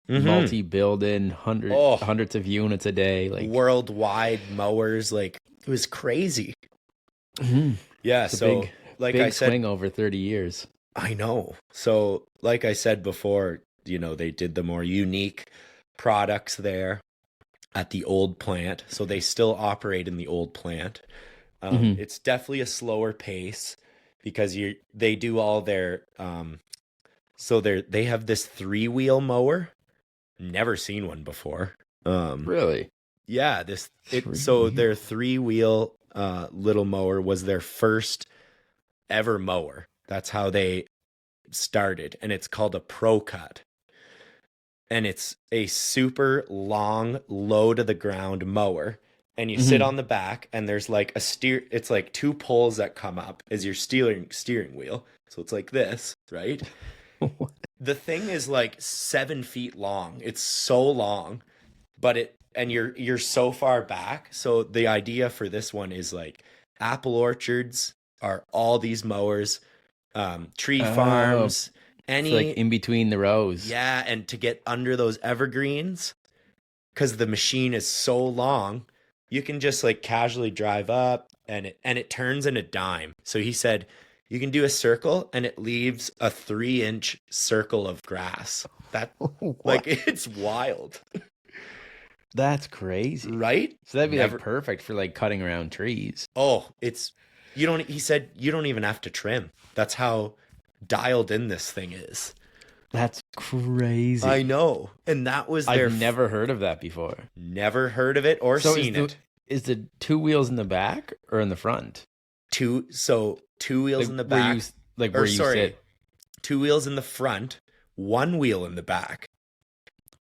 Mhm. multi-building hundreds of units a day, like worldwide mowers. Like, it was crazy. Mhm. Yeah. It's a So big, like big I said, swing over 30 years. I know. So like I said before, they did the more unique products there at the old plant. So they still operate in the old plant. Mhm. It's definitely a slower pace because they do all their so they have this 3-wheel mower. Never seen one before. Really? Yeah, so Three. their 3-wheel little mower was their first ever mower. That's how they started, and it's called a Pro Cut. And it's a super long, low to the ground mower. And you sit on the back, and there's like it's like 2 poles that come up as your steering wheel. So it's like this, right? The thing is like 7 feet long. It's so long, but you're so far back. So the idea for this one is like apple orchards are all these mowers, tree farms, It's like in between the rows. yeah, and to get under those evergreens, because the machine is so long, you can just like casually drive up, and it turns in a dime. So he said you can do a circle and it leaves a 3-inch circle of grass. That like, it's wild, That's crazy. right? So that'd be like perfect for like cutting around trees. Oh, he said you don't even have to trim. That's how dialed in this thing is. That's crazy. I know. And that was I've never heard of that before. never heard of it or seen it. Is the 2 wheels in the back or in the front? 2 wheels in the back. Where you sit. 2 wheels in the front, 1 wheel in the back.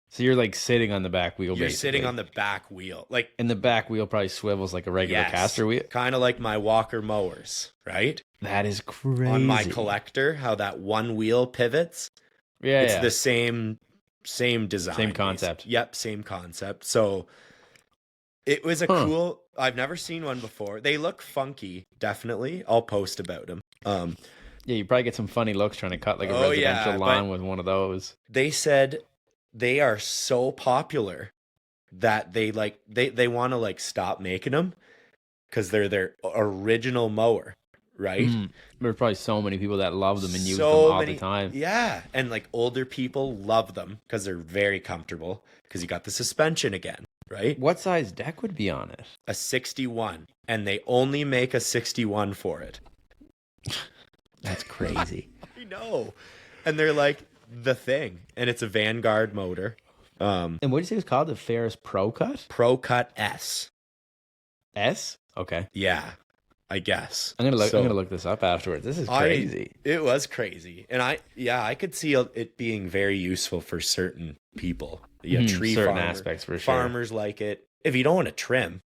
So you're like sitting on the back wheel. You're basically. sitting on the back wheel. Like, And the back wheel probably swivels like a regular caster wheel. kind of like my Walker mowers, right? That is crazy. On my collector, how that 1 wheel pivots. Yeah, It's the same design. Same concept. Yep, same concept. So it was a cool. I've never seen one before. They look funky, definitely. I'll post about them. Yeah, you probably get some funny looks trying to cut like a Oh, residential yeah, lawn but- with one of those. They said they are so popular that they want to like stop making them because they're their original mower, right? There's probably so many people that love them and use So them all many- the time. Yeah, and like older people love them because they're very comfortable because you got the suspension again, right? What size deck would be on it? A 61, and they only make a 61 for it. That's crazy. I know. And they're like the thing, and it's a Vanguard motor. And what did you say it was called? The Ferris Pro Cut? Pro Cut S. S? Okay. Yeah, I guess. I'm gonna So, look this up afterwards. This is crazy. It was crazy. And I could see it being very useful for certain people. Yeah, tree certain farmer, aspects for sure. Farmers like it. If you don't want to trim,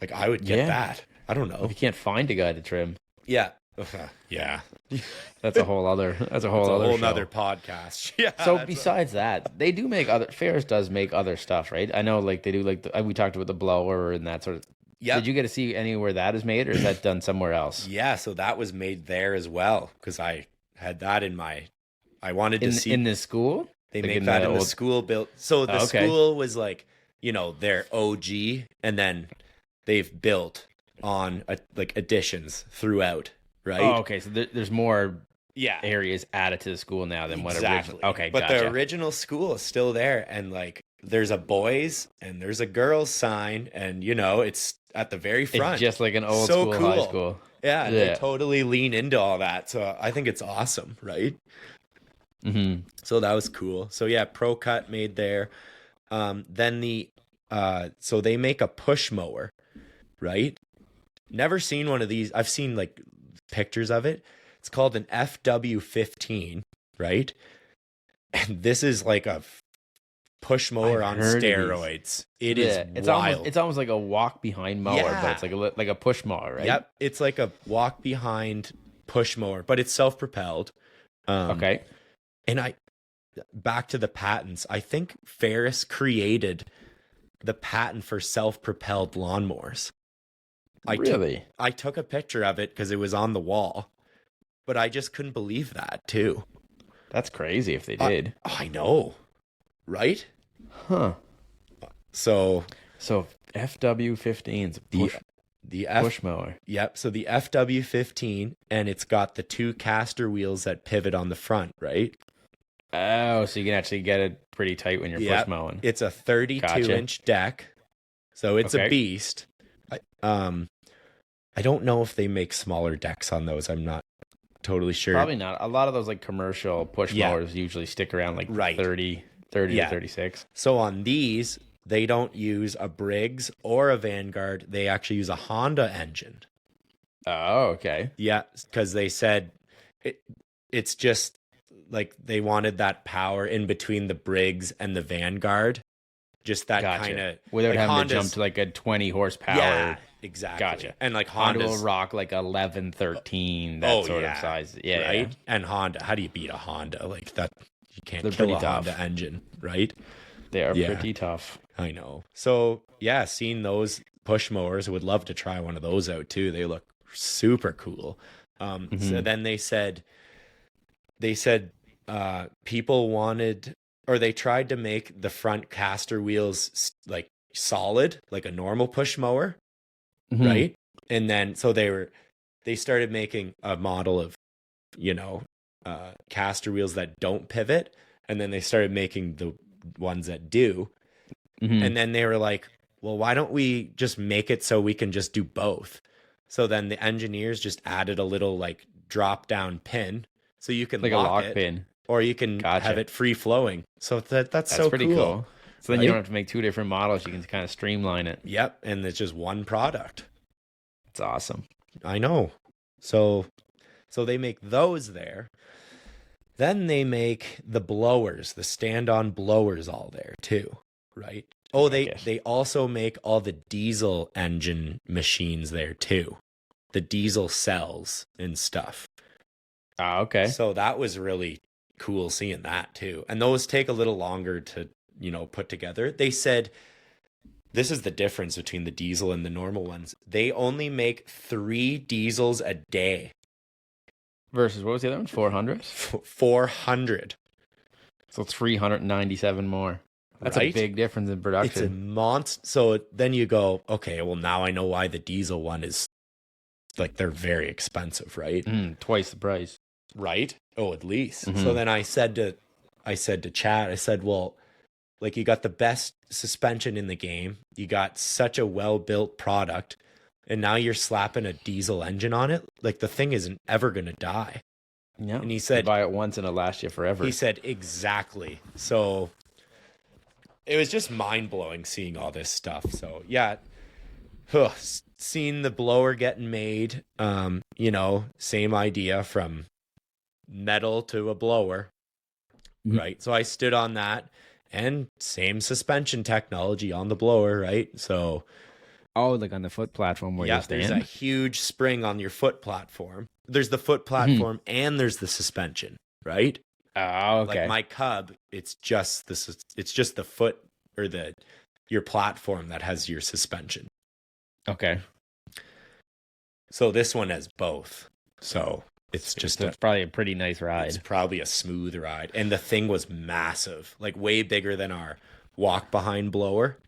like I would get Yeah. that. I don't know. If you can't find a guy to trim, Yeah. Yeah. that's a whole other It's a show. whole nother podcast. Yeah. So that's besides that, they do make Ferris does make other stuff, right? I know, like they do, like we talked about the blower and that sort of. Yep. Did you get to see anywhere that is made, or is that done somewhere else? Yeah, so that was made there as well because I had that in my. I wanted to see in the school. they like make in that the in the old- school built. So the Oh, okay. school was like their OG, and then they've built on like additions throughout, right? Oh, okay. So there's more Yeah. areas added to the school now than what Exactly. originally. Okay, But gotcha. the original school is still there, and like there's a boys and there's a girls sign, and you know it's at the very front. It's just like an old So school cool. high school. Yeah, they totally lean into all that. So I think it's awesome, right? Mm-hmm. So that was cool. So yeah, Pro Cut made there. Then so they make a push mower, right? Never seen one of these. I've seen like pictures of it. It's called an FW15, right? And this is like a push mower on steroids. It is wild. It's almost like a walk behind mower, Yeah. but it's like a push mower, right? Yep, it's like a walk behind push mower, but it's self-propelled. Okay. And back to the patents. I think Ferris created the patent for self-propelled lawnmowers. Really? I took a picture of it because it was on the wall, but I just couldn't believe that too. That's crazy if they did. I know, right? Huh. So FW15's push mower. Yep. So the FW15, and it's got the 2 caster wheels that pivot on the front, right? Oh, so you can actually get it pretty tight when you're push mowing. It's a 32-inch deck, so it's a beast. I don't know if they make smaller decks on those. I'm not totally sure. Probably not. A lot of those like commercial push mowers usually stick around like 30 to 36. So on these, they don't use a Briggs or a Vanguard. They actually use a Honda engine. Oh, okay. Yeah, because they said it's just like they wanted that power in between the Briggs and the Vanguard. Just that kind of without like having Honda's, to jump to like a 20 horsepower. Yeah, exactly. Gotcha. And like Honda Honda's will rock like 11, 13, that sort of size. Yeah, right. Yeah. And Honda, how do you beat a Honda like that? You can't They're kill a pretty tough. Honda engine, right? They are pretty tough. I know. So yeah, seeing those push mowers, would love to try one of those out too. They look super cool. So then they said people wanted, or they tried to make the front caster wheels like solid, like a normal push mower, right? And then so they started making a model of, caster wheels that don't pivot, and then they started making the ones that do. And then they were like, well, why don't we just make it so we can just do both? So then the engineers just added a little like drop down pin, so you can like lock a lock it, pin, or you can have it free flowing. So that's so pretty cool. So then you don't have to make 2 different models. You can kind of streamline it. Yep, and it's just one product. It's awesome. I know. So they make those there. Then they make the blowers, the stand-on blowers, all there too, right? Oh, they also make all the diesel engine machines there too, the diesel cells and stuff. Oh, okay. So that was really cool seeing that too. And those take a little longer to, put together. They said this is the difference between the diesel and the normal ones. They only make 3 diesels a day. Versus, what was the other one? 400? 400. So 397 more. That's a big difference in production. It's a monster. So then you go, okay, well, now I know why the diesel one is like, they're very expensive, right? Twice the price. Right? Oh, at least. So then I said to Chad, well, like, you got the best suspension in the game. You got such a well-built product, and now you're slapping a diesel engine on it. Like, the thing isn't ever going to die. Yeah. And he said, you buy it once and it'll last you forever. He said, exactly. So it was just mind-blowing seeing all this stuff. So yeah, seeing the blower getting made, same idea, from metal to a blower, right? So I stood on that, and same suspension technology on the blower, right? So like on the foot platform where you stand? There's a huge spring on your foot platform. There's the foot platform and there's the suspension, right? Oh, okay. Like my Cub, it's just the foot, or your platform that has your suspension. Okay. So this one has both. So it's probably a pretty nice ride. It's probably a smooth ride. And the thing was massive, like way bigger than our walk behind blower.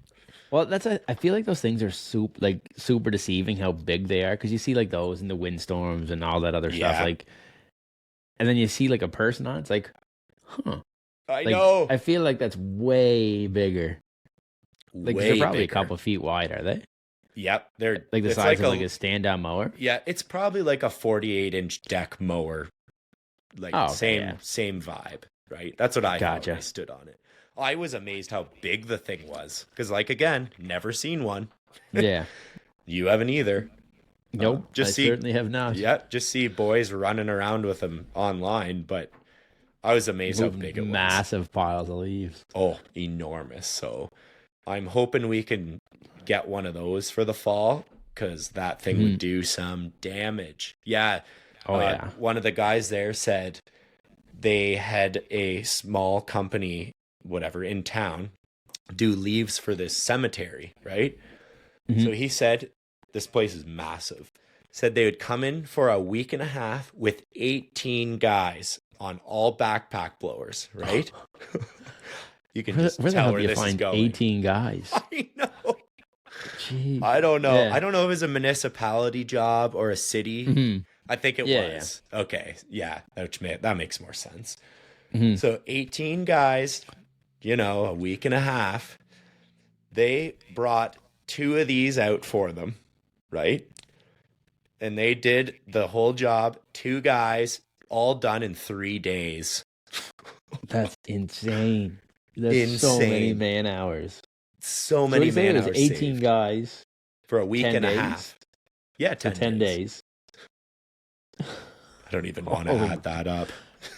Well, I feel like those things are super deceiving how big they are because you see like those in the windstorms and all that other stuff. Yeah. Like, and then you see like a person on it, it's like, huh. I Like, know. I feel like that's way bigger. Like, Way they're probably bigger. a couple feet wide, are they? Yep, they're Like the it's size like of like a stand-down mower. yeah, it's probably like a 48-inch deck mower. Like Oh, okay, same vibe, right? That's what I thought Gotcha. when I stood on it. I was amazed how big the thing was because, like, again, never seen one. Yeah. You haven't either. Nope. I certainly have not. Yeah, just see boys running around with them online, but I was amazed how big it was. Massive piles of leaves. Oh, enormous. So I'm hoping we can get one of those for the fall because that thing would do some damage. Yeah. Oh, yeah. One of the guys there said they had a small company, whatever, in town do leaves for this cemetery, right? So he said, this place is massive. Said they would come in for a week and a half with 18 guys on all backpack blowers, right? You can just tell where this is going. 18 guys. I know. Jeez. I don't know. Yeah. I don't know if it was a municipality job or a city. I think it was. Yeah. Okay. Yeah. That makes more sense. So 18 guys, a week and a half. They brought 2 of these out for them, right? And they did the whole job. 2 guys, all done in 3 days. That's insane. That's so many man hours. So many man hours. 18 saved. Guys for a week and a half. Yeah, 10 days. I don't even want to add that up.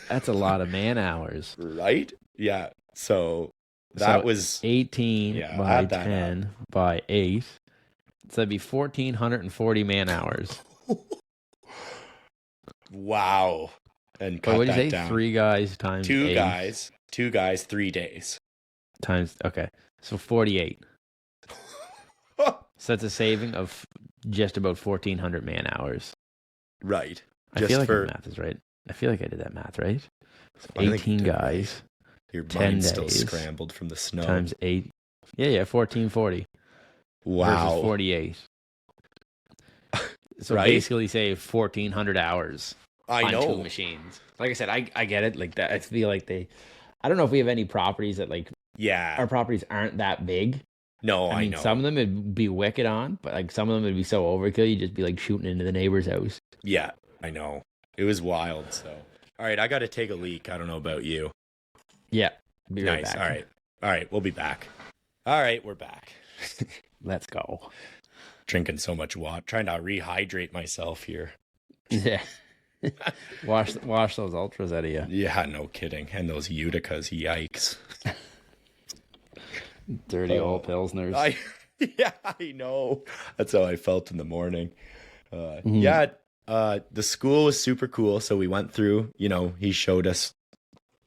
That's a lot of man hours. Right? Yeah. So that was 18 by 10 by 8. So that'd be 1,440 man hours. Wow. And cut what that did you say? down. 3 guys times 2 8. guys. 2 guys, 3 days. Okay. So 48. So that's a saving of just about 1,400 man hours. Right. I feel like the math is right. I feel like I did that math right. So 18 guys. Your 10 mind's days still scrambled from the snow. Times 8. Yeah, 1,440. Wow. Versus 48. So right? basically save 1,400 hours on 2 machines. Like I said, I get it. Like that, I feel like I don't know if we have any properties that our properties aren't that big. No, I mean, know. Some of them would be wicked on, but like some of them would be so overkill, you'd just be like shooting into the neighbor's house. Yeah, I know. It was wild. So, all right, I got to take a leak. I don't know about you. Yeah, be right nice. back. All right, we'll be back. All right, we're back. Let's go. Drinking so much water, trying to rehydrate myself here. Yeah. wash those ultras out of you. Yeah, no kidding. And those Uticas, yikes. Dirty old Pilsners. Yeah, I know. That's how I felt in the morning. Yeah, the school was super cool. So we went through, he showed us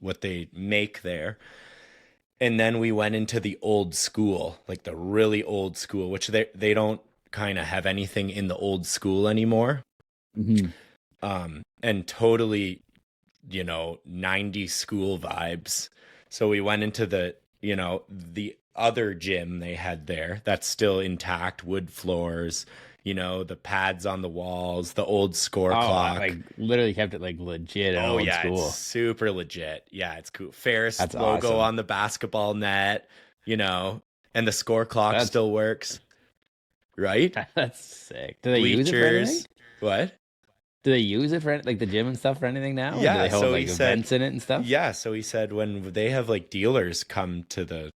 what they make there. And then we went into the old school, like the really old school, which they don't kind of have anything in the old school anymore. And totally, 90s school vibes. So we went into the other gym they had there that's still intact, wood floors, the pads on the walls, the old score clock. Like literally kept it like legit at old school. It's super legit. Yeah, it's cool. Ferris that's logo awesome. on the basketball net, and the score clock still works. Right? That's sick. Do they Bleachers. use it for anything? What? Do they use it for like the gym and stuff for anything now? Yeah, or do they hold so like events in it and stuff? Yeah, so he said when they have like dealers come to the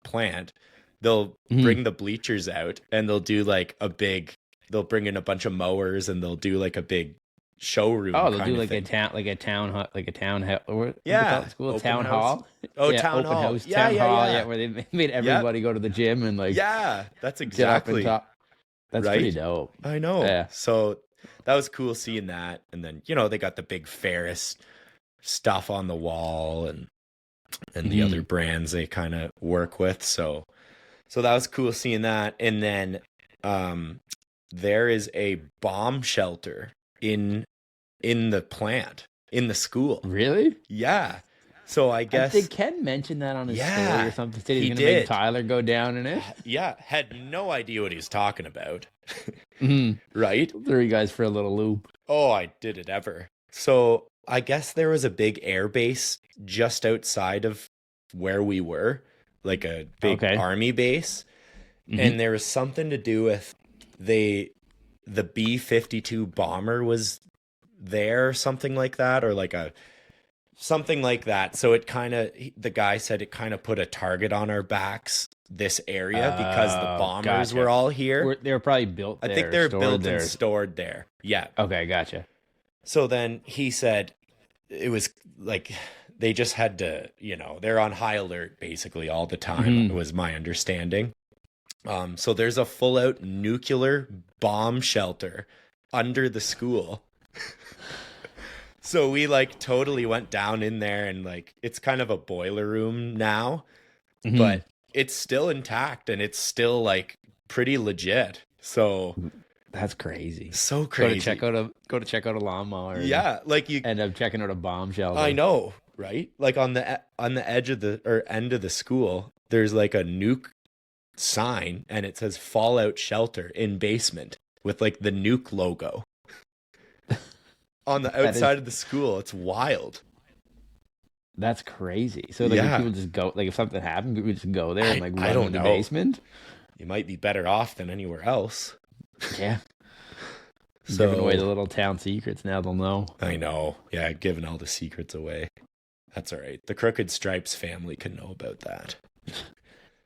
plant, they'll bring the bleachers out and they'll do like they'll bring in a bunch of mowers and they'll do like a big showroom. Oh, they'll do like thing. a town hall. Yeah, school town hall. Oh, yeah, town open hall. House, yeah, town yeah, hall. Yeah. Yeah, where they made everybody go to the gym and like. Yeah, that's Get exactly. up and talk. That's right? pretty dope. I know. Yeah. So that was cool seeing that, and then they got the big Ferris stuff on the wall and the other brands they kind of work with. So that was cool seeing that, and then there is a bomb shelter in the plant in the school. Really? Yeah. So I guess did Ken mention that on his story or something? Said he's going to make Tyler go down in it. Yeah, had no idea what he was talking about. Mm-hmm. Right? Threw you guys for a little loop. Oh, I did it ever. So I guess there was a big air base just outside of where we were, like a big army base. Mm-hmm. And there was something to do with the B-52 bomber was there or something like that, or like something like that. So it the guy said it kind of put a target on our backs, this area, because the bombers were all here. They were probably built there. I think they're built and stored there. Yeah. Okay, gotcha. So then he said it was like they just had to, they're on high alert basically all the time, was my understanding. So there's a full out nuclear bomb shelter under the school. So we totally went down in there, and it's kind of a boiler room now, but it's still intact and it's still pretty legit. So that's crazy. So crazy. Go to check out a lawnmower. Yeah, you end up checking out a bomb shelter. I know, right? On the edge of end of the school, there's a nuke sign, and it says Fallout Shelter in basement with the nuke logo. On the outside of the school. It's wild. That's crazy. So people just go, if something happened, people just go there and run in the basement? You might be better off than anywhere else. Yeah. So, giving away the little town secrets, now they'll know. I know. Yeah, giving all the secrets away. That's all right. The Crooked Stripes family can know about that.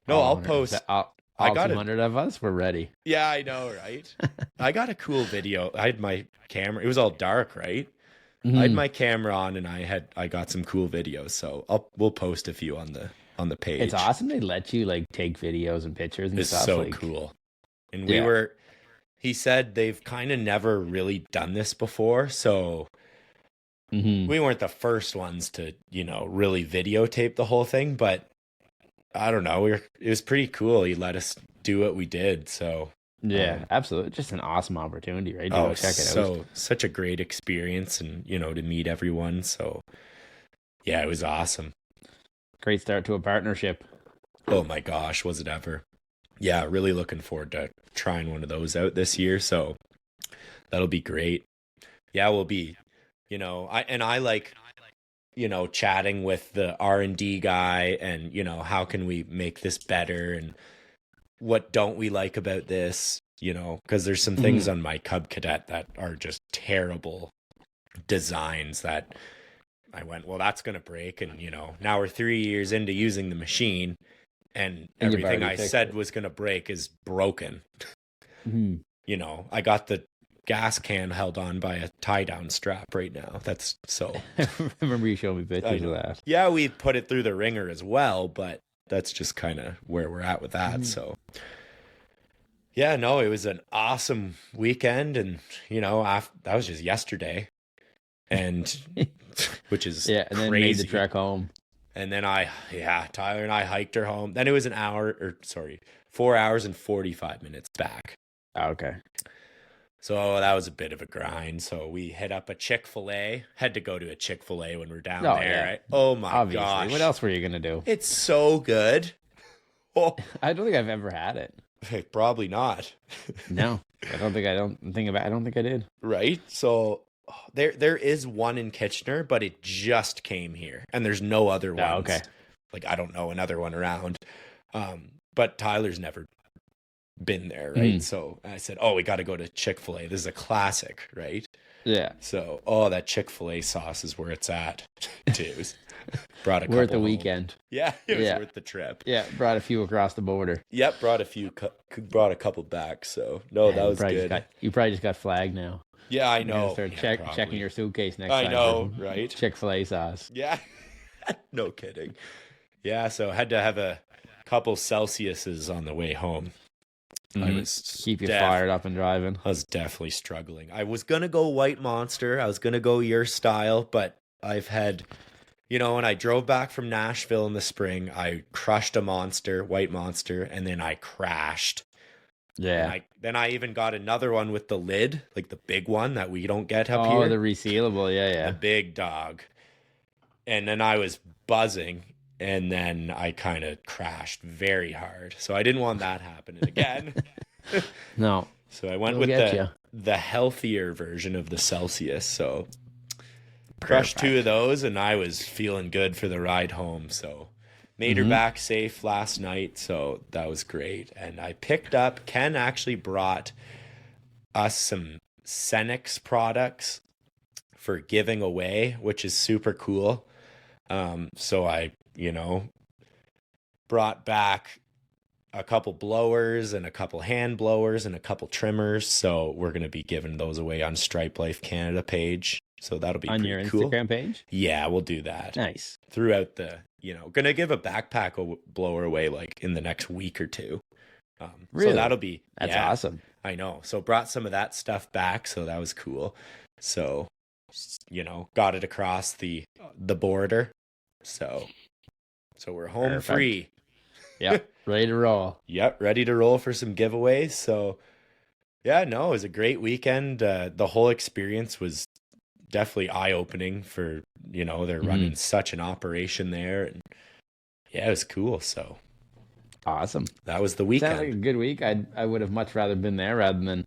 No, I'll post. All 200 of us, we're ready. Yeah, I know, right? I got a cool video. I had my camera. It was all dark, right? I had my camera on, and I got some cool videos. So we'll post a few on the page. It's awesome they let you take videos and pictures and stuff. It's so cool. And he said they've kind of never really done this before, so we weren't the first ones to really videotape the whole thing, but I don't know. It was pretty cool. He let us do what we did. So yeah, absolutely. Just an awesome opportunity, right? Check it out. Such a great experience, and to meet everyone. So yeah, it was awesome. Great start to a partnership. Oh my gosh, was it ever? Yeah, really looking forward to trying one of those out this year. So that'll be great. Yeah, we'll be, I like chatting with the R&D guy and, how can we make this better, and what don't we like about this, because there's some things on my Cub Cadet that are just terrible designs that I went, well, that's going to break. And, now we're 3 years into using the machine, and everything I said was going to break is broken. I got the gas can held on by a tie-down strap right now. That's so... I remember you showed me pictures of that. Yeah, we put it through the ringer as well, but that's just kind of where we're at with that. So, yeah, no, it was an awesome weekend, and, that was just yesterday, and which is and then crazy. Made the trek home. And then Tyler and I hiked her home. Then it was 4 hours and 45 minutes back. Okay. So that was a bit of a grind. So we hit up a Chick-fil-A. Had to go to a Chick-fil-A when we're down there, right? Oh my gosh. What else were you going to do? It's so good. Oh. I don't think I've ever had it. Probably not. No. I don't think I did. Right? So there is one in Kitchener, but it just came here, and there's no other ones. Oh, okay. I don't know another one around. But Tyler's never been there, right? So I said, we got to go to Chick-fil-A. This is a classic, right? Yeah. So that Chick-fil-A sauce is where it's at too. Brought a couple worth the home. Weekend. Yeah, it was worth the trip. Yeah, brought a few across the border. Yep, brought a couple back. So that was good. You probably just got flagged now. Yeah, I know. Start checking your suitcase next time. I know, right? Chick-fil-A sauce. Yeah, no kidding. Yeah, so had to have a couple Celsiuses on the way home. I was keep you fired up and driving. I was definitely struggling. I was gonna go White Monster. I was gonna go your style, but I've had, when I drove back from Nashville in the spring, I crushed a White Monster, and then I crashed. Yeah. Then I even got another one with the lid, like the big one that we don't get up here. Oh, the resealable, yeah. The big dog. And then I was buzzing, and then I kind of crashed very hard. So I didn't want that happening again. No. So I went with the healthier version of the Celsius. So crushed 2 of those, and I was feeling good for the ride home. So made her back safe last night. So that was great. And I picked up, Ken actually brought us some Cenex products for giving away, which is super cool. So I, brought back a couple blowers and a couple hand blowers and a couple trimmers. So we're going to be giving those away on Stripe Life Canada page. So that'll be on pretty your cool. Instagram page. Yeah, we'll do that. Nice. Throughout the, going to give a backpack blower away like in the next week or 2. Really? So that'll be, that's awesome. I know. So brought some of that stuff back. So that was cool. So, got it across the border. So we're home free. Yep. Ready to roll. Yep. Ready to roll for some giveaways. So yeah, no, it was a great weekend. The whole experience was definitely eye-opening for, they're running such an operation there. And yeah, it was cool. So awesome. That was the weekend. Sounds like a good week. I would have much rather been there rather than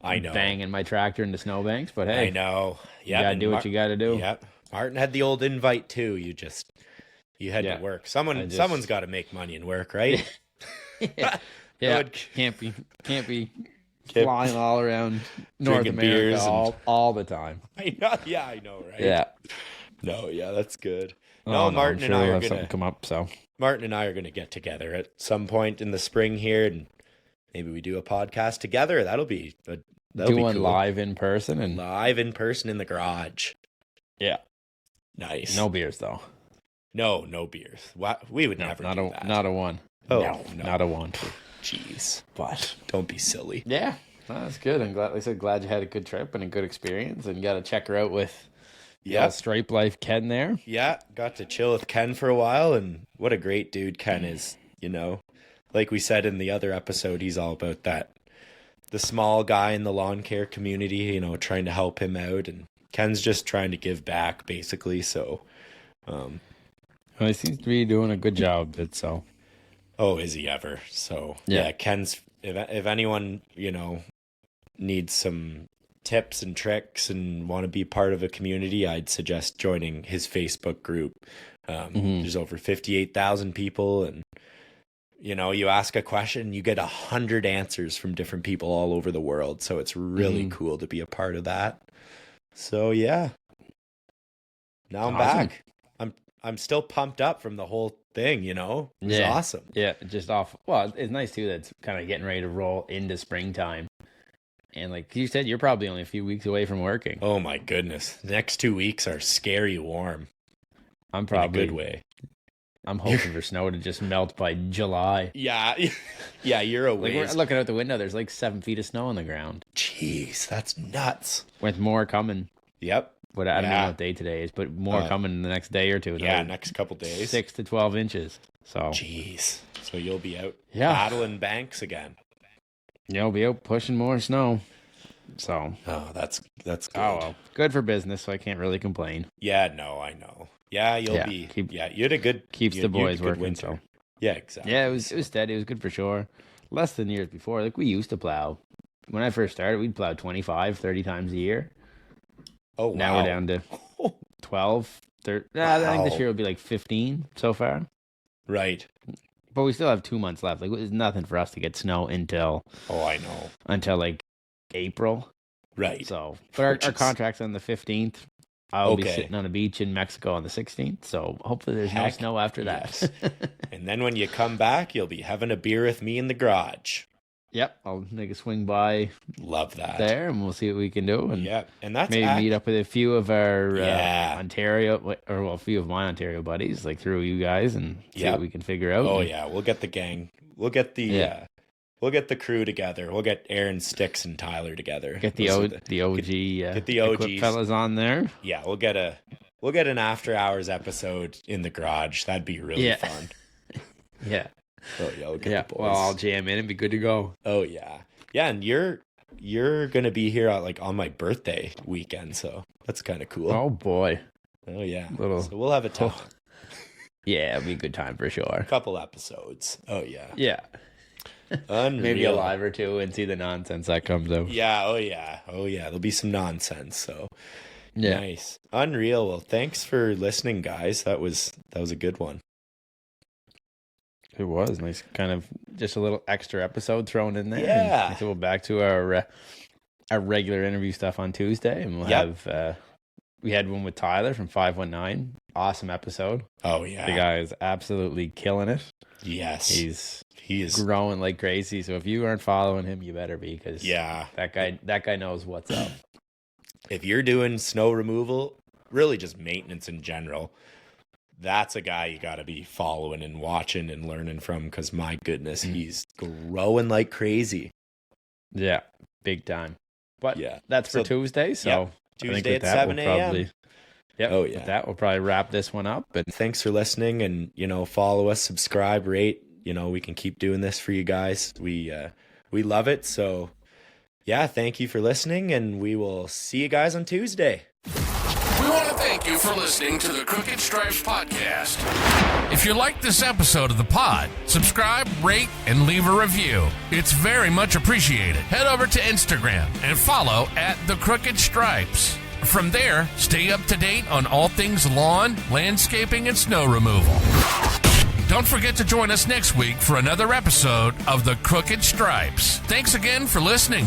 banging my tractor into snowbanks. But hey, I know. Yeah, you gotta do what you gotta do. Yep. Martin had the old invite too. You had to work. Someone's got to make money and work, right? Yeah. Can't be flying all around North America all the time. I know. Yeah, I know, right? Yeah. No, yeah, that's good. Martin and I are going to come up. So Martin and I are going to get together at some point in the spring here, and maybe we do a podcast together. That'll be cool. Live in person in the garage. Yeah. Nice. No beers though. No beers. We would never do that. Not a one. Oh, no, not a one. Jeez. But don't be silly. Yeah. No, that's good. I'm glad you had a good trip and a good experience, and got to check her out with Stripe Life Ken there. Yeah, got to chill with Ken for a while, and what a great dude Ken is. Like we said in the other episode, he's all about that. The small guy in the lawn care community, trying to help him out, and Ken's just trying to give back, basically. So, he seems to be doing a good job. Oh, is he ever? So yeah, Ken's. If anyone needs some tips and tricks and want to be part of a community, I'd suggest joining his Facebook group. There's over 58,000 people, and you ask a question, you get 100 answers from different people all over the world. So it's really cool to be a part of that. So yeah, now I'm back. I'm still pumped up from the whole thing, It was awesome. Yeah, just off. Well, it's nice too that it's kind of getting ready to roll into springtime. And like you said, you're probably only a few weeks away from working. Oh my goodness. The next 2 weeks are scary warm. I'm probably in a good way. I'm hoping for snow to just melt by July. Yeah. Yeah, you're a ways. We're looking out the window, there's like 7 feet of snow on the ground. Jeez, that's nuts. With more coming. Yep. But I don't know what day today is, but more coming in the next day or two. Yeah, next couple days. 6 to 12 inches. So. Jeez. So you'll be out battling banks again. You'll be out pushing more snow. So. Oh, that's good. Oh, well. Good for business, so I can't really complain. Yeah, no, I know. Yeah, you had a good... Keeps the boys working, winter. So. Yeah, exactly. Yeah, it was steady. It was good for sure. Less than years before. Like, we used to plow. When I first started, we'd plow 25, 30 times a year. Oh, wow. Now we're down to 12, 13. Wow. I think this year will be like 15 so far. Right. But we still have 2 months left. Like, there's nothing for us to get snow until... Oh, I know. Until, like, April. Right. So, but our contract's on the 15th. I'll be sitting on a beach in Mexico on the 16th. So, hopefully there's no snow after that. And then when you come back, you'll be having a beer with me in the garage. Yep, I'll make a swing by. Love that. There, and we'll see what we can do. And and that's maybe meet up with a few of our a few of my Ontario buddies, like through you guys, and see what we can figure out. Oh yeah, we'll get the gang. We'll get the we'll get the crew together. We'll get Aaron, Sticks, and Tyler together. Get the OG. Get the OGs fellas on there. Yeah, we'll get an after hours episode in the garage. That'd be really fun. Yeah. Oh yeah, we'll get the boys. Well, I'll jam in and be good to go. Oh yeah, and you're gonna be here on my birthday weekend, so that's kind of cool. Oh boy. Oh yeah. So we'll have a time. Yeah, it'll be a good time for sure. Couple episodes. Oh yeah. Yeah. Unreal. Maybe a live or two and see the nonsense that comes out. Yeah. Oh yeah. There'll be some nonsense. So Yeah. nice. Unreal. Well, thanks for listening, guys. That was a good one. It was nice, kind of just a little extra episode thrown in there. Yeah. So we're back to our regular interview stuff on Tuesday, and we'll have we had one with Tyler from 519. Awesome episode. Oh yeah. The guy is absolutely killing it. Yes. He is growing like crazy. So if you aren't following him, you better be, because that guy knows what's up. If you're doing snow removal, really just maintenance in general, that's a guy you got to be following and watching and learning from, because my goodness, he's growing like crazy. Yeah, big time. But yeah, that's for Tuesday. So Tuesday at 7 a.m. Yep. Oh yeah. With that, we'll probably wrap this one up. But thanks for listening, and follow us, subscribe, rate. We can keep doing this for you guys. We love it. So yeah, thank you for listening, and we will see you guys on Tuesday. We want to thank you for listening to the Crooked Stripes podcast. If you liked this episode of the pod, subscribe, rate, and leave a review. It's very much appreciated. Head over to Instagram and follow @The Crooked Stripes. From there, stay up to date on all things lawn, landscaping, and snow removal. Don't forget to join us next week for another episode of The Crooked Stripes. Thanks again for listening.